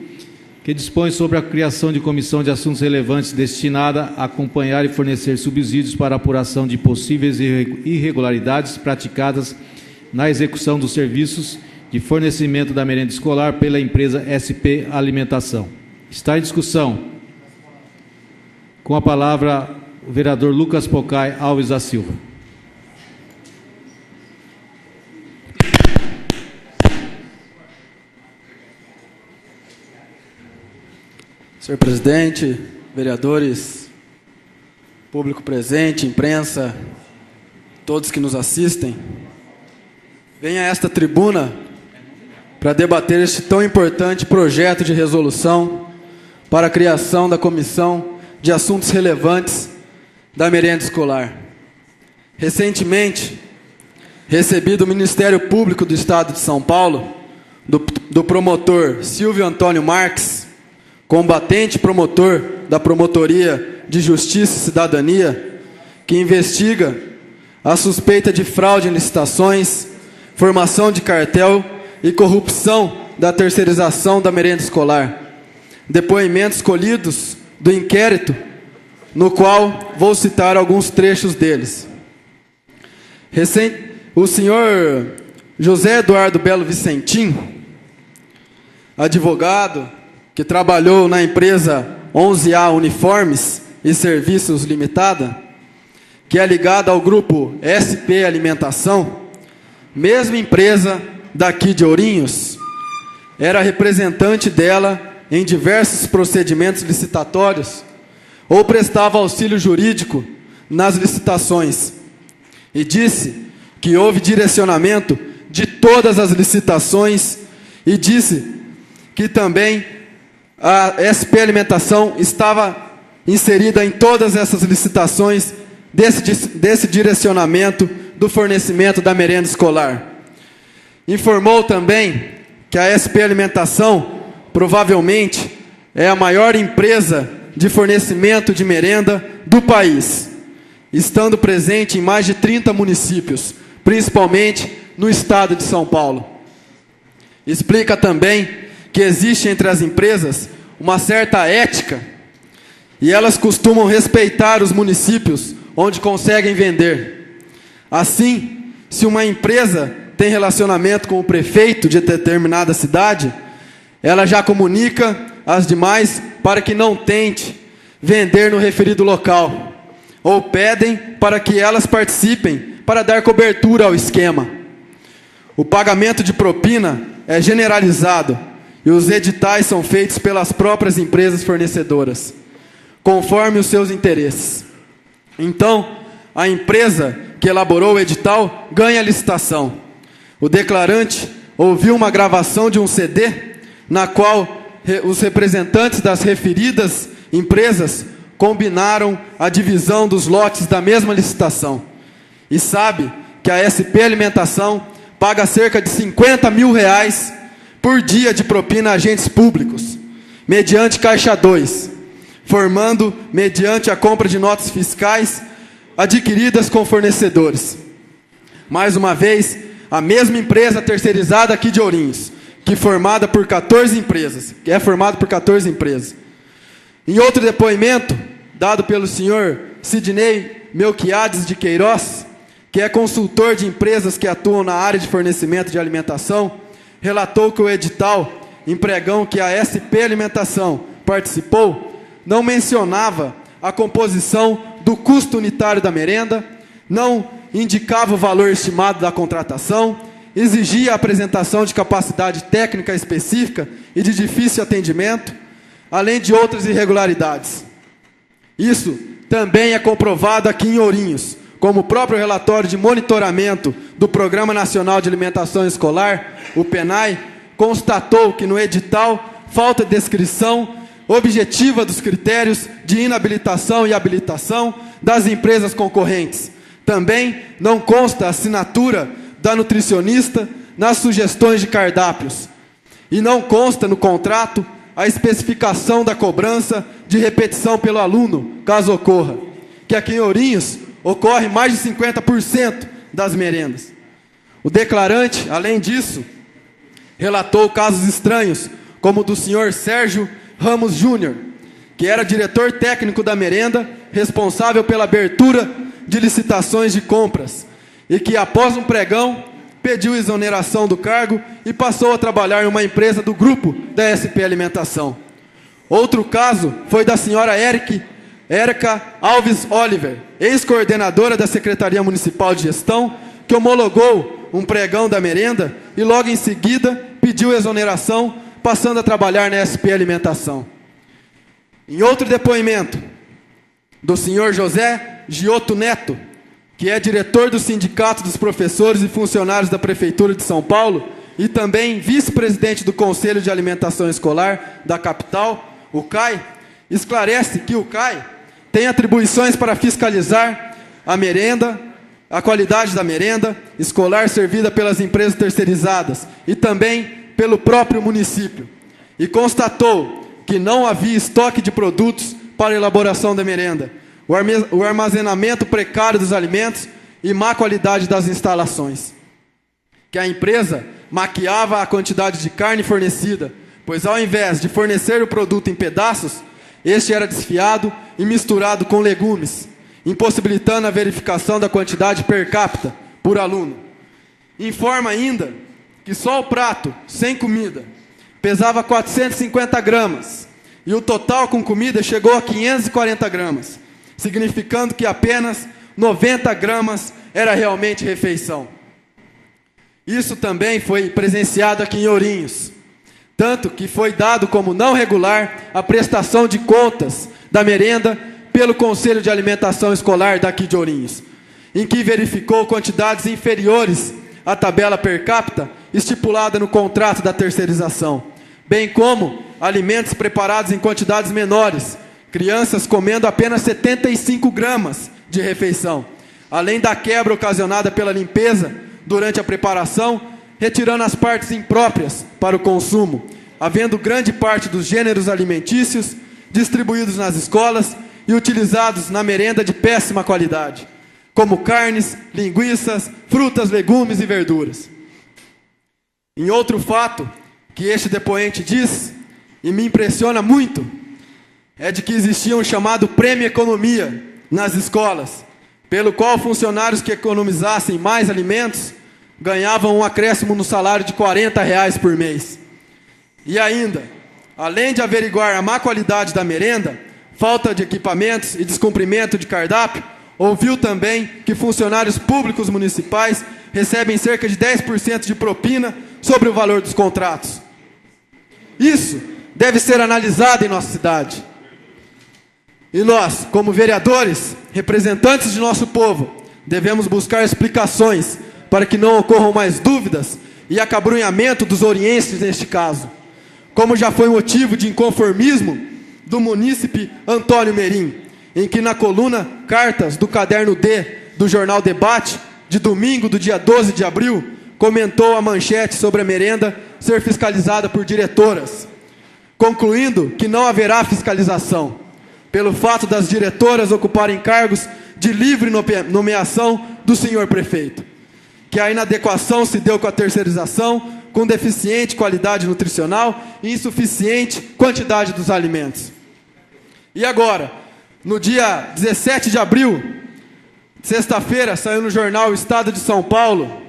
que dispõe sobre a criação de comissão de assuntos relevantes destinada a acompanhar e fornecer subsídios para a apuração de possíveis irregularidades praticadas na execução dos serviços de fornecimento da merenda escolar pela empresa SP Alimentação. Está em discussão. Com a palavra, o vereador Lucas Pocai Alves da Silva. Senhor presidente, vereadores, público presente, imprensa, todos que nos assistem, venho a esta tribuna para debater este tão importante projeto de resolução para a criação da Comissão de Assuntos Relevantes da Merenda Escolar. Recentemente, recebi do Ministério Público do Estado de São Paulo, do promotor Silvio Antônio Marques, combatente promotor da Promotoria de Justiça e Cidadania, que investiga a suspeita de fraude em licitações, formação de cartel e corrupção da terceirização da merenda escolar. Depoimentos colhidos do inquérito, no qual vou citar alguns trechos deles. O senhor José Eduardo Belo Vicentim, advogado que trabalhou na empresa 11A Uniformes e Serviços Limitada, que é ligada ao grupo SP Alimentação, mesma empresa daqui de Ourinhos, era representante dela em diversos procedimentos licitatórios ou prestava auxílio jurídico nas licitações, e disse que houve direcionamento de todas as licitações e disse que também a SP Alimentação estava inserida em todas essas licitações desse direcionamento do fornecimento da merenda escolar. Informou também que a SP Alimentação provavelmente é a maior empresa de fornecimento de merenda do país, estando presente em mais de 30 municípios, principalmente no estado de São Paulo. Explica também que existe entre as empresas uma certa ética e elas costumam respeitar os municípios onde conseguem vender. Assim, se uma empresa tem relacionamento com o prefeito de determinada cidade, ela já comunica às demais para que não tente vender no referido local, ou pedem para que elas participem para dar cobertura ao esquema. O pagamento de propina é generalizado e os editais são feitos pelas próprias empresas fornecedoras, conforme os seus interesses. Então, a empresa que elaborou o edital ganha a licitação. O declarante ouviu uma gravação de um CD, na qual os representantes das referidas empresas combinaram a divisão dos lotes da mesma licitação. E sabe que a SP Alimentação paga cerca de R$50 mil por dia de propina a agentes públicos, mediante Caixa 2, formando mediante a compra de notas fiscais adquiridas com fornecedores. Mais uma vez, a mesma empresa terceirizada aqui de Ourinhos, que é formada por 14 empresas. Em outro depoimento, dado pelo senhor Sidney Melquiades de Queiroz, que é consultor de empresas que atuam na área de fornecimento de alimentação, relatou que o edital empregão que a SP Alimentação participou não mencionava a composição do custo unitário da merenda, não indicava o valor estimado da contratação, exigia a apresentação de capacidade técnica específica e de difícil atendimento, além de outras irregularidades. Isso também é comprovado aqui em Ourinhos, como o próprio relatório de monitoramento do Programa Nacional de Alimentação Escolar, o PNAE, constatou que no edital falta descrição objetiva dos critérios de inabilitação e habilitação das empresas concorrentes. Também não consta a assinatura da nutricionista nas sugestões de cardápios. E não consta no contrato a especificação da cobrança de repetição pelo aluno, caso ocorra, que aqui em Ourinhos ocorre mais de 50% das merendas. O declarante, além disso, relatou casos estranhos, como o do senhor Sérgio Ramos Júnior, que era diretor técnico da merenda, responsável pela abertura de licitações de compras, e que após um pregão pediu exoneração do cargo e passou a trabalhar em uma empresa do grupo da SP Alimentação. Outro caso foi da senhora Érica Alves Oliver, ex-coordenadora da Secretaria Municipal de Gestão, que homologou um pregão da merenda e logo em seguida pediu exoneração, passando a trabalhar na SP Alimentação. Em outro depoimento, do senhor José Giotto Neto, que é diretor do Sindicato dos Professores e Funcionários da Prefeitura de São Paulo e também vice-presidente do Conselho de Alimentação Escolar da capital, o CAI, esclarece que o CAI tem atribuições para fiscalizar a merenda, a qualidade da merenda escolar servida pelas empresas terceirizadas e também pelo próprio município. E constatou que não havia estoque de produtos para a elaboração da merenda, o armazenamento precário dos alimentos e má qualidade das instalações. Que a empresa maquiava a quantidade de carne fornecida, pois ao invés de fornecer o produto em pedaços, este era desfiado e misturado com legumes, impossibilitando a verificação da quantidade per capita por aluno. Informa ainda que só o prato, sem comida, pesava 450 gramas, e o total com comida chegou a 540 gramas, significando que apenas 90 gramas era realmente refeição. Isso também foi presenciado aqui em Ourinhos, tanto que foi dado como não regular a prestação de contas da merenda pelo Conselho de Alimentação Escolar daqui de Ourinhos, em que verificou quantidades inferiores à tabela per capita estipulada no contrato da terceirização, bem como alimentos preparados em quantidades menores, crianças comendo apenas 75 gramas de refeição, além da quebra ocasionada pela limpeza durante a preparação, retirando as partes impróprias para o consumo, havendo grande parte dos gêneros alimentícios distribuídos nas escolas e utilizados na merenda de péssima qualidade, como carnes, linguiças, frutas, legumes e verduras. Em outro fato que este depoente diz, e me impressiona muito, é de que existia um chamado prêmio economia nas escolas, pelo qual funcionários que economizassem mais alimentos ganhavam um acréscimo no salário de R$40 por mês. E ainda, além de averiguar a má qualidade da merenda, falta de equipamentos e descumprimento de cardápio, ouviu também que funcionários públicos municipais recebem cerca de 10% de propina sobre o valor dos contratos. Isso deve ser analisado em nossa cidade. E nós, como vereadores, representantes de nosso povo, devemos buscar explicações para que não ocorram mais dúvidas e acabrunhamento dos orienses neste caso, como já foi motivo de inconformismo do munícipe Antônio Merim, em que na coluna Cartas do Caderno D do Jornal Debate, de domingo do dia 12 de abril, comentou a manchete sobre a merenda ser fiscalizada por diretoras, concluindo que não haverá fiscalização, pelo fato das diretoras ocuparem cargos de livre nomeação do senhor prefeito, que a inadequação se deu com a terceirização, com deficiente qualidade nutricional e insuficiente quantidade dos alimentos. E agora, no dia 17 de abril, sexta-feira, saiu no jornal O Estado de São Paulo,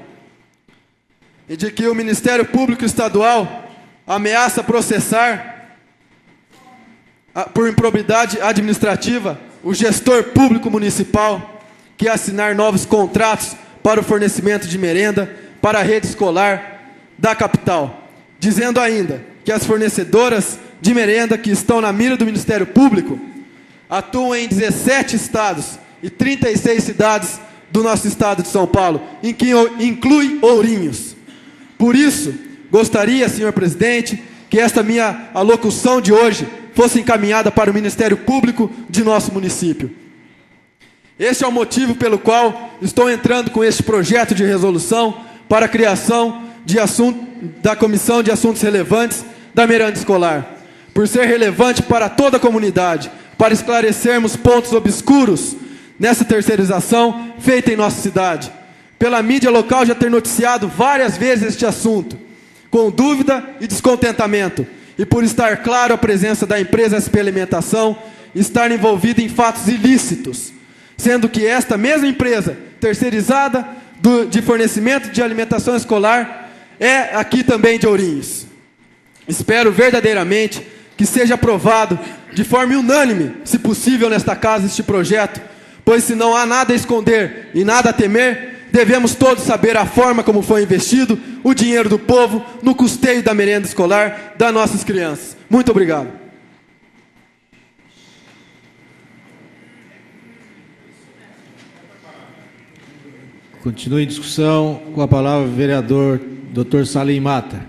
de que o Ministério Público Estadual ameaça processar por improbidade administrativa o gestor público municipal que assinar novos contratos para o fornecimento de merenda para a rede escolar da capital, dizendo ainda que as fornecedoras de merenda que estão na mira do Ministério Público atuam em 17 estados e 36 cidades do nosso estado de São Paulo, em que inclui Ourinhos. Por isso, gostaria, senhor presidente, que esta minha alocução de hoje fosse encaminhada para o Ministério Público de nosso município. Este é o motivo pelo qual estou entrando com este projeto de resolução para a criação da Comissão de Assuntos Relevantes da Merenda Escolar, por ser relevante para toda a comunidade, para esclarecermos pontos obscuros nessa terceirização feita em nossa cidade. Pela mídia local já ter noticiado várias vezes este assunto, com dúvida e descontentamento, e por estar claro a presença da empresa SP Alimentação estar envolvida em fatos ilícitos, sendo que esta mesma empresa terceirizada de fornecimento de alimentação escolar é aqui também de Ourinhos. Espero verdadeiramente que seja aprovado de forma unânime, se possível, nesta casa este projeto, pois se não há nada a esconder e nada a temer, devemos todos saber a forma como foi investido o dinheiro do povo no custeio da merenda escolar das nossas crianças. Muito obrigado. Continue em discussão. Com a palavra o vereador Dr. Salim Mata.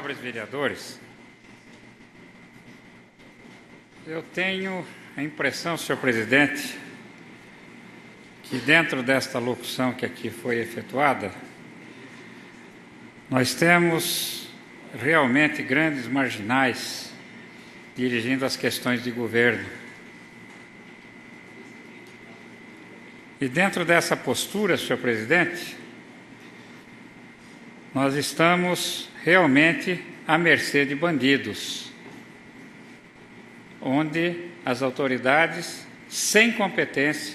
nobres vereadores, eu tenho a impressão, senhor presidente, que dentro desta locução que aqui foi efetuada, nós temos realmente grandes marginais dirigindo as questões de governo. E dentro dessa postura, senhor presidente, nós estamos realmente à mercê de bandidos, onde as autoridades, sem competência,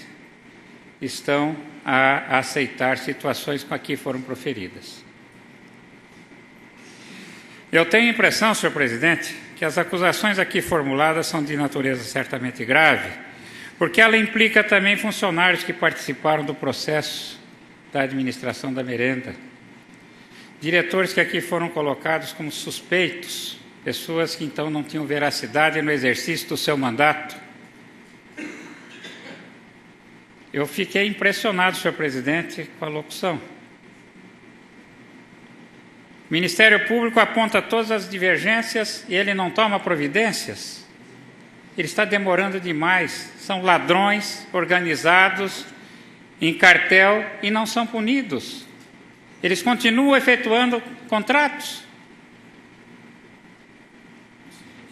estão a aceitar situações que aqui foram proferidas. Eu tenho a impressão, senhor presidente, que as acusações aqui formuladas são de natureza certamente grave, porque ela implica também funcionários que participaram do processo da administração da merenda, diretores que aqui foram colocados como suspeitos, pessoas que então não tinham veracidade no exercício do seu mandato. Eu fiquei impressionado, senhor presidente, com a locução. O Ministério Público aponta todas as divergências e ele não toma providências. Ele está demorando demais. São ladrões organizados em cartel e não são punidos. Eles continuam efetuando contratos.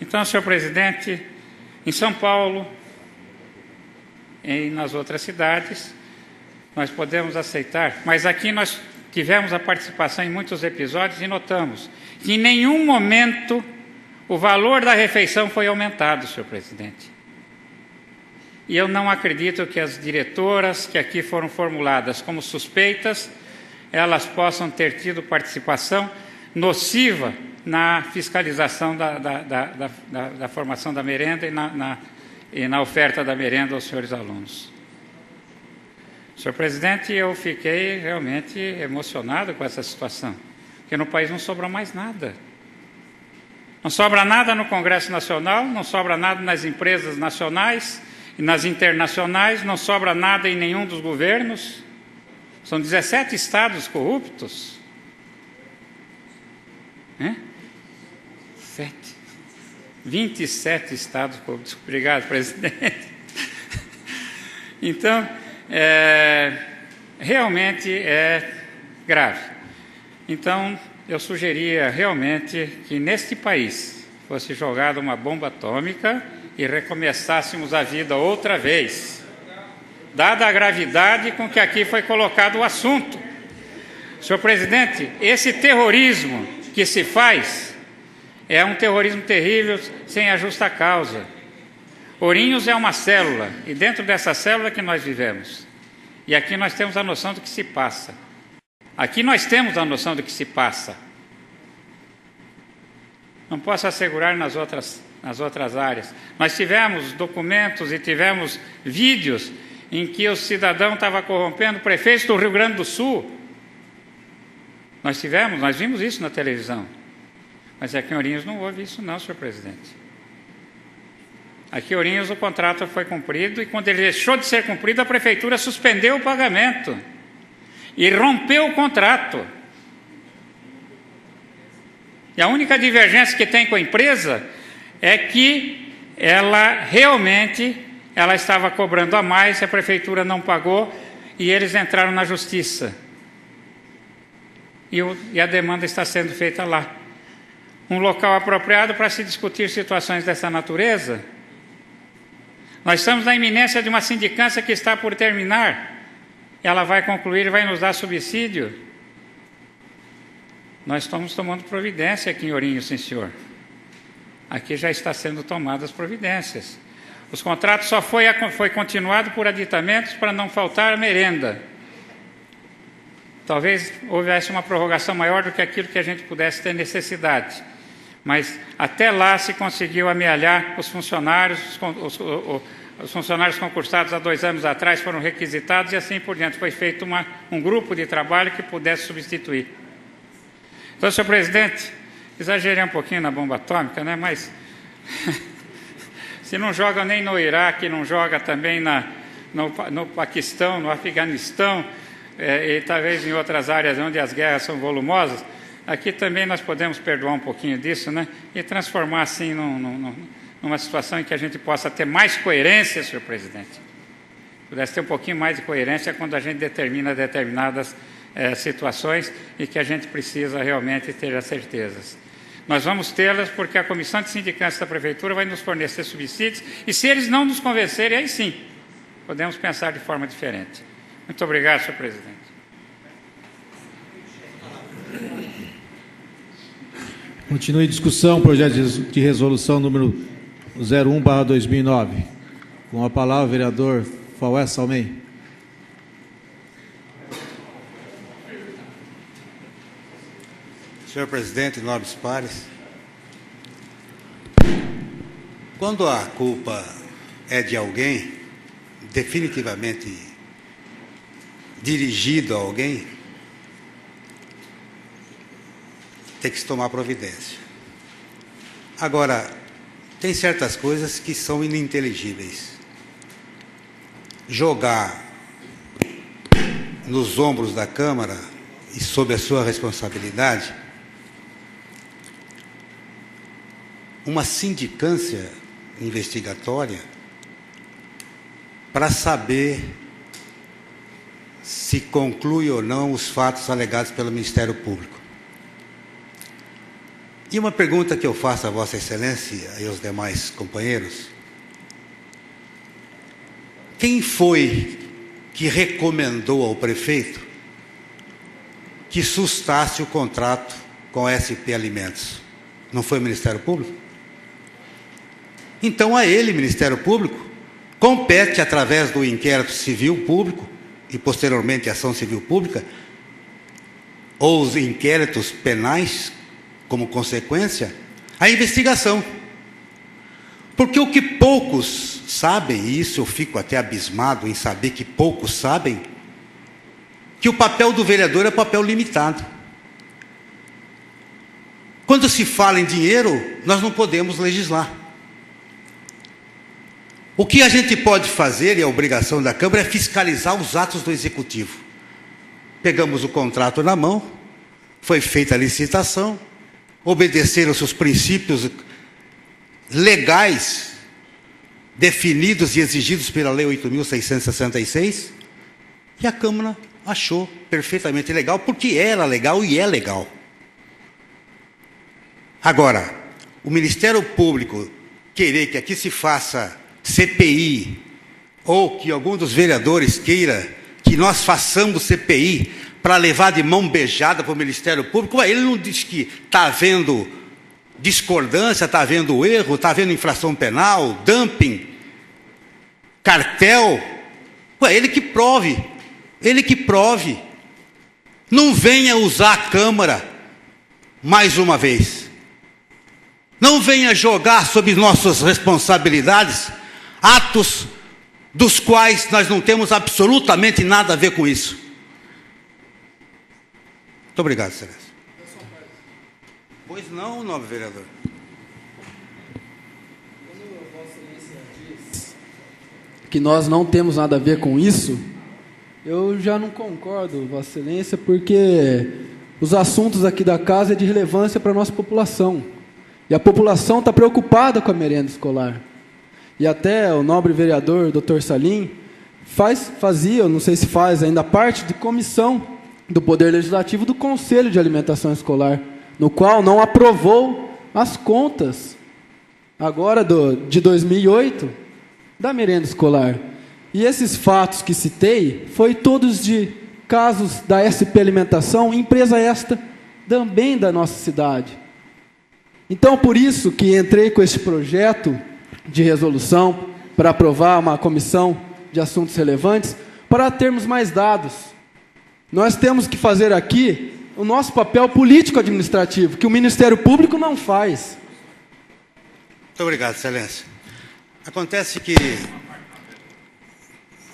Então, senhor presidente, em São Paulo e nas outras cidades, nós podemos aceitar, mas aqui nós tivemos a participação em muitos episódios e notamos que em nenhum momento o valor da refeição foi aumentado, senhor presidente. E eu não acredito que as diretoras que aqui foram formuladas como suspeitas, elas possam ter tido participação nociva na fiscalização da formação da merenda e na oferta da merenda aos senhores alunos. Senhor presidente, eu fiquei realmente emocionado com essa situação, porque no país não sobra mais nada. Não sobra nada no Congresso Nacional, não sobra nada nas empresas nacionais e nas internacionais, não sobra nada em nenhum dos governos. São 17 estados corruptos. 27 estados corruptos. Obrigado, presidente. Então, realmente é grave. Então, eu sugeria realmente que neste país fosse jogada uma bomba atômica e recomeçássemos a vida outra vez, dada a gravidade com que aqui foi colocado o assunto. Senhor presidente, esse terrorismo que se faz é um terrorismo terrível, sem a justa causa. Ourinhos é uma célula, e dentro dessa célula que nós vivemos. E aqui nós temos a noção do que se passa. Aqui nós temos a noção do que se passa. Não posso assegurar nas outras áreas. Nós tivemos documentos e tivemos vídeos em que o cidadão estava corrompendo o prefeito do Rio Grande do Sul. Nós vimos isso na televisão. Mas aqui em Ourinhos não houve isso não, senhor presidente. Aqui em Ourinhos o contrato foi cumprido e quando ele deixou de ser cumprido, a prefeitura suspendeu o pagamento e rompeu o contrato. E a única divergência que tem com a empresa é que ela realmente estava cobrando a mais, a prefeitura não pagou e eles entraram na justiça. E a demanda está sendo feita lá. Um local apropriado para se discutir situações dessa natureza. Nós estamos na iminência de uma sindicância que está por terminar. Ela vai concluir e vai nos dar subsídio. Nós estamos tomando providência aqui em Ourinhos, sim, senhor. Aqui já está sendo tomadas providências. Os contratos só foi continuado por aditamentos para não faltar merenda. Talvez houvesse uma prorrogação maior do que aquilo que a gente pudesse ter necessidade. Mas até lá se conseguiu amealhar os funcionários, os funcionários concursados há 2 anos atrás foram requisitados e assim por diante. Foi feito um grupo de trabalho que pudesse substituir. Então, senhor presidente, exagerei um pouquinho na bomba atômica, né? Mas se não joga nem no Iraque, não joga também no Paquistão, no Afeganistão, e talvez em outras áreas onde as guerras são volumosas, aqui também nós podemos perdoar um pouquinho disso, né? E transformar assim numa situação em que a gente possa ter mais coerência, senhor presidente. Pudesse ter um pouquinho mais de coerência quando a gente determina determinadas situações e que a gente precisa realmente ter as certezas. Nós vamos tê-las porque a Comissão de Sindicância da Prefeitura vai nos fornecer subsídios e se eles não nos convencerem, aí sim, podemos pensar de forma diferente. Muito obrigado, senhor presidente. Continue a discussão, projeto de resolução número 01/2009. Com a palavra, o vereador Faués Salmem. Senhor presidente, nobres pares, quando a culpa é de alguém, definitivamente dirigido a alguém, tem que se tomar providência. Agora, tem certas coisas que são ininteligíveis. Jogar nos ombros da Câmara e sob a sua responsabilidade uma sindicância investigatória para saber se conclui ou não os fatos alegados pelo Ministério Público. E uma pergunta que eu faço a Vossa Excelência e aos demais companheiros: quem foi que recomendou ao prefeito que sustasse o contrato com a SP Alimentos? Não foi o Ministério Público? Então, a ele, Ministério Público, compete, através do inquérito civil público e, posteriormente, a ação civil pública, ou os inquéritos penais, como consequência, a investigação. Porque o que poucos sabem, e isso eu fico até abismado em saber que poucos sabem, que o papel do vereador é papel limitado. Quando se fala em dinheiro, nós não podemos legislar. O que a gente pode fazer, e a obrigação da Câmara, é fiscalizar os atos do Executivo. Pegamos o contrato na mão, foi feita a licitação, obedeceram-se os princípios legais definidos e exigidos pela Lei 8.666, e a Câmara achou perfeitamente legal, porque era legal e é legal. Agora, o Ministério Público querer que aqui se faça CPI, ou que algum dos vereadores queira que nós façamos CPI para levar de mão beijada para o Ministério Público, ele não diz que está havendo discordância, está havendo erro, está havendo infração penal, dumping, cartel. Ele que prove, ele que prove. Não venha usar a Câmara mais uma vez. Não venha jogar sob nossas responsabilidades atos dos quais nós não temos absolutamente nada a ver com isso. Muito obrigado, Excelência. Pois não, nobre vereador. Que nós não temos nada a ver com isso, eu já não concordo, Vossa Excelência, porque os assuntos aqui da casa é de relevância para a nossa população. E a população está preocupada com a merenda escolar. E até o nobre vereador, Dr. Salim, fazia, não sei se faz ainda, parte de comissão do Poder Legislativo do Conselho de Alimentação Escolar, no qual não aprovou as contas, agora de 2008, da merenda escolar. E esses fatos que citei, foi todos de casos da SP Alimentação, empresa esta também da nossa cidade. Então, por isso que entrei com este projeto de resolução para aprovar uma comissão de assuntos relevantes, para termos mais dados. Nós temos que fazer aqui o nosso papel político-administrativo, que o Ministério Público não faz. Muito obrigado, Excelência. Acontece que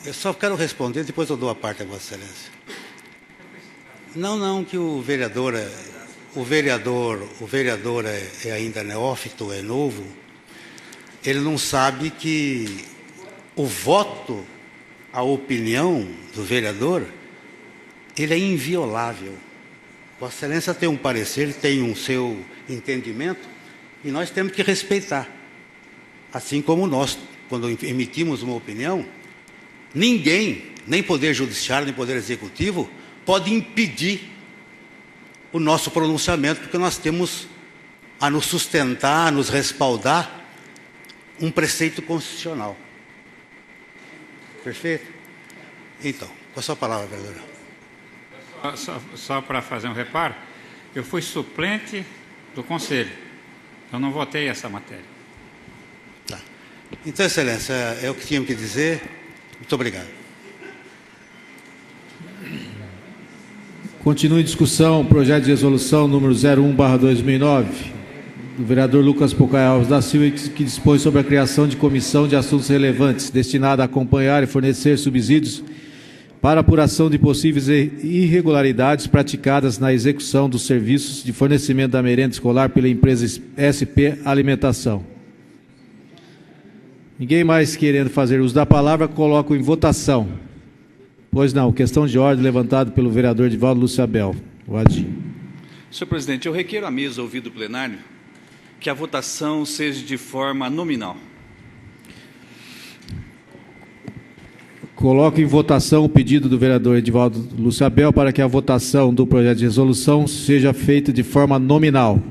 eu só quero responder, depois eu dou a parte a Vossa Excelência. Não, que o vereador é ainda neófito, é novo. Ele não sabe que o voto, a opinião do vereador, ele é inviolável. Vossa Excelência tem um parecer, tem um seu entendimento, e nós temos que respeitar. Assim como nós, quando emitimos uma opinião, ninguém, nem Poder Judiciário, nem Poder Executivo, pode impedir o nosso pronunciamento, porque nós temos a nos sustentar, a nos respaldar um preceito constitucional. Perfeito? Então, com a sua palavra, vereadora. Só para fazer um reparo, eu fui suplente do Conselho. Eu não votei essa matéria. Tá. Então, Excelência, é o que tinha que dizer. Muito obrigado. Continua em discussão o projeto de resolução número 01/2009, do vereador Lucas Pocai Alves da Silva, que dispõe sobre a criação de comissão de assuntos relevantes, destinada a acompanhar e fornecer subsídios para apuração de possíveis irregularidades praticadas na execução dos serviços de fornecimento da merenda escolar pela empresa SP Alimentação. Ninguém mais querendo fazer uso da palavra, coloco em votação. Pois não, questão de ordem levantada pelo vereador Divaldo Lúcio Abel. Senhor presidente, eu requeiro à mesa, ouvido o plenário, que a votação seja de forma nominal. Coloco em votação o pedido do vereador Edivaldo Lúcio Abel para que a votação do projeto de resolução seja feita de forma nominal.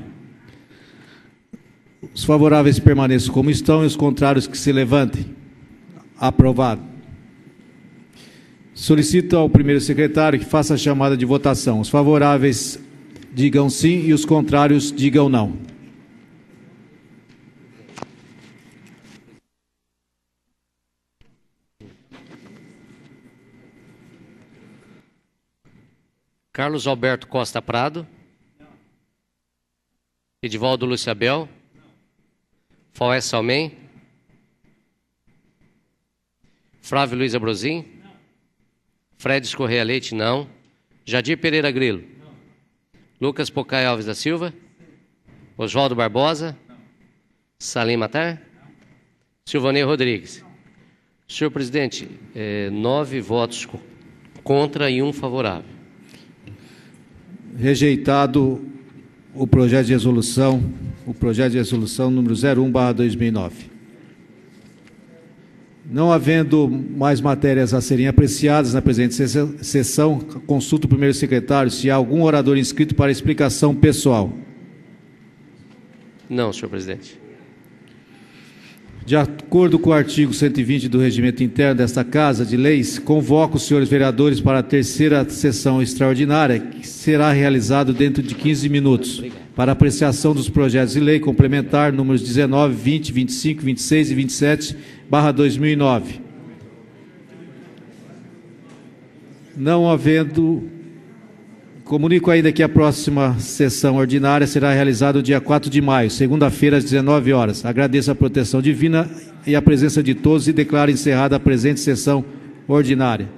Os favoráveis permaneçam como estão e os contrários que se levantem. Aprovado. Solicito ao primeiro secretário que faça a chamada de votação. Os favoráveis digam sim e os contrários digam não. Carlos Alberto Costa Prado. Edivaldo Lúcio Abel. Foés Salmem. Flávio Luiz Abrozin. Fredes Correia Leite, não. Jadir Pereira Grilo. Lucas Pocai Alves da Silva. Oswaldo Barbosa. Salim Matar. Silvanei Rodrigues. Senhor presidente, 9 votos contra e 1 favorável. Rejeitado o projeto de resolução número 01/2009. Não havendo mais matérias a serem apreciadas na presente sessão, consulto o primeiro secretário se há algum orador inscrito para explicação pessoal. Não, senhor presidente. De acordo com o artigo 120 do Regimento Interno desta Casa de Leis, convoco os senhores vereadores para a terceira sessão extraordinária, que será realizado dentro de 15 minutos, para apreciação dos projetos de lei complementar números 19, 20, 25, 26 e 27/2009. Não havendo... Comunico ainda que a próxima sessão ordinária será realizada no dia 4 de maio, segunda-feira, às 19 horas. Agradeço a proteção divina e a presença de todos e declaro encerrada a presente sessão ordinária.